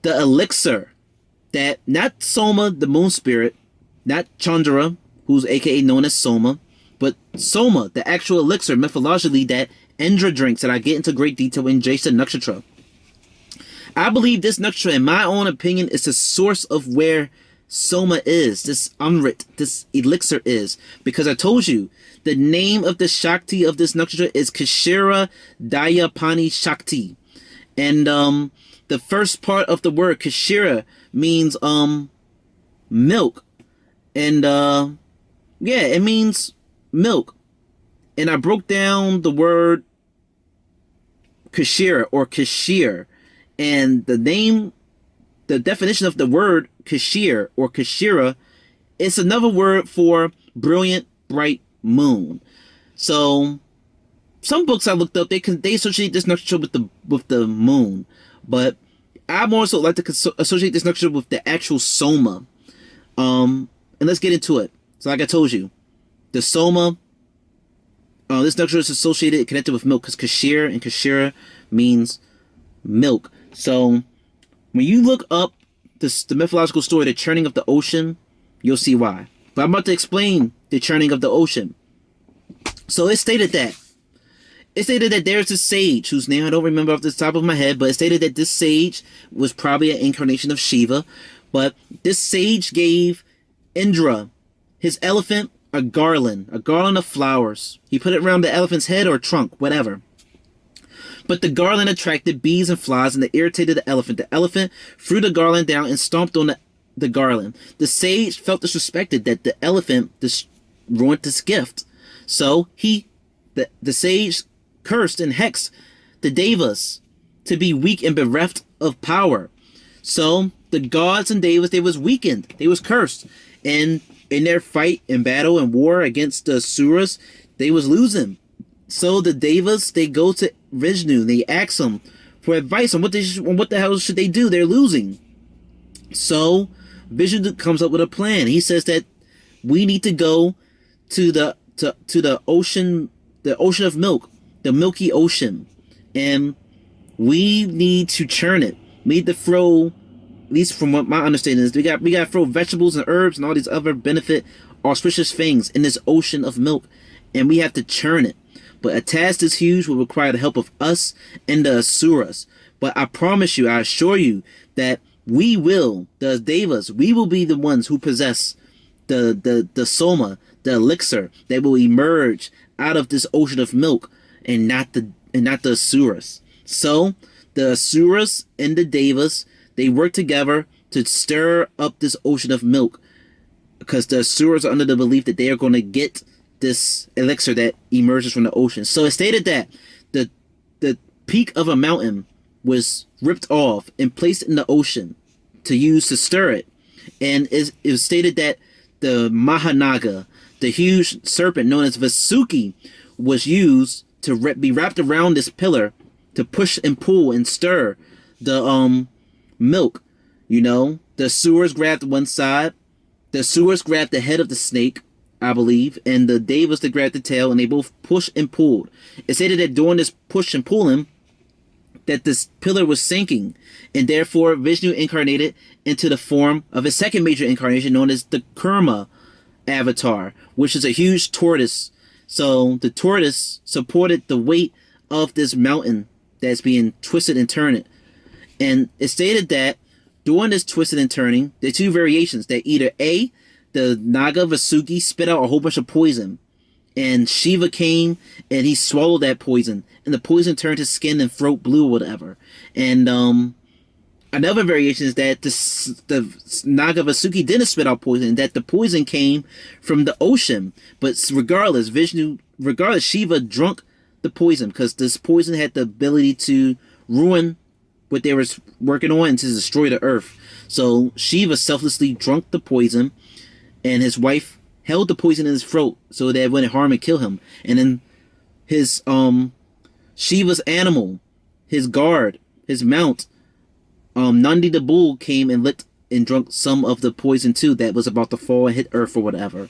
the elixir, that not Soma, the moon spirit, not Chandra, who's aka known as Soma, but Soma, the actual elixir, mythologically, that Indra drinks, that I get into great detail in Jyeshtha nakshatra. I believe this nakshatra, in my own opinion, is the source of where Soma is, this Amrit, this elixir is, because I told you, the name of the Shakti of this nakshatra is Kshira Dayapani Shakti. And the first part of the word Kshira means milk. And yeah, it means milk. And I broke down the word Kshira or Kashir. And the definition of the word Kashir or Kashira is another word for brilliant, bright moon. So some books I looked up, they associate this nakshatra with the moon, but I more so like to associate this nakshatra with the actual Soma. And let's get into it. So like I told you, the Soma, this nakshatra is associated, connected with milk, because Kashir and Kashira means milk. So when you look up the mythological story, the churning of the ocean, you'll see why. But I'm about to explain the churning of the ocean. So it stated that there's a sage whose name I don't remember off the top of my head, but it stated that this sage was probably an incarnation of Shiva. But this sage gave Indra, his elephant, a garland of flowers. He put it around the elephant's head or trunk, whatever. But the garland attracted bees and flies, and it irritated the elephant. The elephant threw the garland down and stomped on the garland. The sage felt disrespected that the elephant ruined this gift. So the sage cursed and hexed the devas to be weak and bereft of power. So the gods and devas, they was weakened. They was cursed. And in their fight and battle and war against the asuras, they was losing. So the Devas, they go to Vishnu. They ask him for advice on what the hell should they do. They're losing. So Vishnu comes up with a plan. He says that we need to go to the ocean, the ocean of milk, the milky ocean, and we need to churn it. We need to throw, at least from what my understanding is, we got to throw vegetables and herbs and all these other benefit auspicious things in this ocean of milk, and we have to churn it. But a task this huge will require the help of us and the Asuras. But I promise you, I assure you that we will, the Devas, we will be the ones who possess the soma, the elixir that will emerge out of this ocean of milk, and not the Asuras. So the Asuras and the Devas, they work together to stir up this ocean of milk, because the Asuras are under the belief that they are going to get this elixir that emerges from the ocean. So it stated that the peak of a mountain was ripped off and placed in the ocean to use to stir it. And it was stated that the Mahanaga, the huge serpent known as Vasuki, was used to be wrapped around this pillar to push and pull and stir the milk. You know, the Asuras grabbed one side, the Asuras grabbed the head of the snake, I believe, and the Devas that grabbed the tail, and they both pushed and pulled. It stated that during this push and pulling, that this pillar was sinking, and therefore Vishnu incarnated into the form of his second major incarnation, known as the Kurma avatar, which is a huge tortoise. So the tortoise supported the weight of this mountain that's being twisted and turned. And it stated that during this twisting and turning, there are two variations, that either A, the Naga Vasuki spit out a whole bunch of poison, and Shiva came and he swallowed that poison, and the poison turned his skin and throat blue or whatever. And another variation is that the Naga Vasuki didn't spit out poison, that the poison came from the ocean. But regardless, Shiva drunk the poison, because this poison had the ability to ruin what they were working on and to destroy the earth. So Shiva selflessly drunk the poison, and his wife held the poison in his throat so that it wouldn't harm and kill him. And then his Shiva's animal, his guard, his mount, Nandi the bull, came and licked and drunk some of the poison too that was about to fall and hit earth or whatever.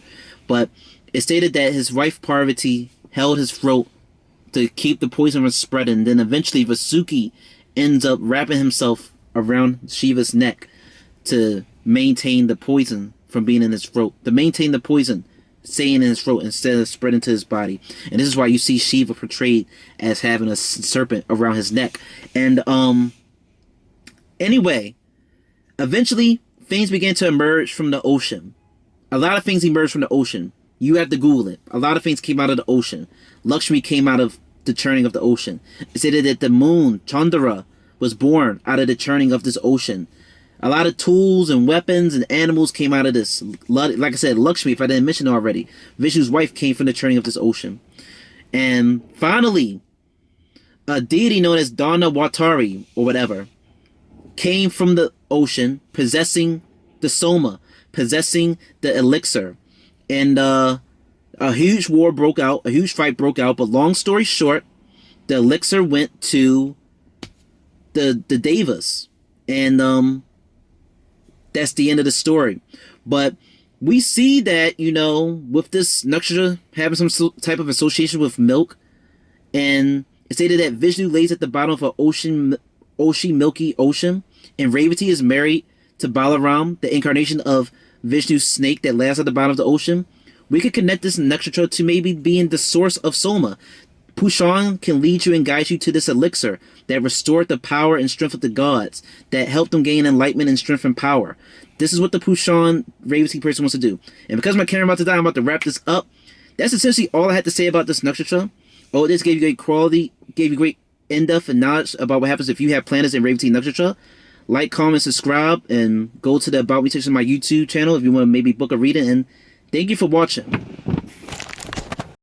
But it stated that his wife Parvati held his throat to keep the poison from spreading. Then eventually Vasuki ends up wrapping himself around Shiva's neck to maintain the poison from being in his throat, to maintain the poison staying in his throat instead of spreading to his body. And this is why you see Shiva portrayed as having a serpent around his neck. And anyway, eventually things began to emerge from the ocean. A lot of things emerged from the ocean. You have to Google it. A lot of things came out of the ocean. Lakshmi came out of the churning of the ocean. It said that the moon, Chandra, was born out of the churning of this ocean. A lot of tools and weapons and animals came out of this. Like I said, Lakshmi, if I didn't mention it already, Vishnu's wife came from the churning of this ocean. And finally, a deity known as Dana Watari, or whatever, came from the ocean, possessing the soma, possessing the elixir. And a huge war broke out, a huge fight broke out, but long story short, the elixir went to the Devas. And that's the end of the story. But we see that, you know, with this nakshatra having some type of association with milk, and it stated that Vishnu lays at the bottom of an milky ocean, and Revati is married to Balaram, the incarnation of Vishnu's snake that lies at the bottom of the ocean. We could connect this nakshatra to maybe being the source of soma. Pushan can lead you and guide you to this elixir that restored the power and strength of the gods, that helped them gain enlightenment and strength and power. This is what the Pushan Revati person wants to do. And because my camera about to die, I'm about to wrap this up. That's essentially all I had to say about this nakshatra. Oh, this gave you great quality, gave you great in-depth and knowledge about what happens if you have planets in Revati nakshatra. Like, comment, subscribe, and go to the About Me section of my YouTube channel if you want to maybe book a reading. And thank you for watching.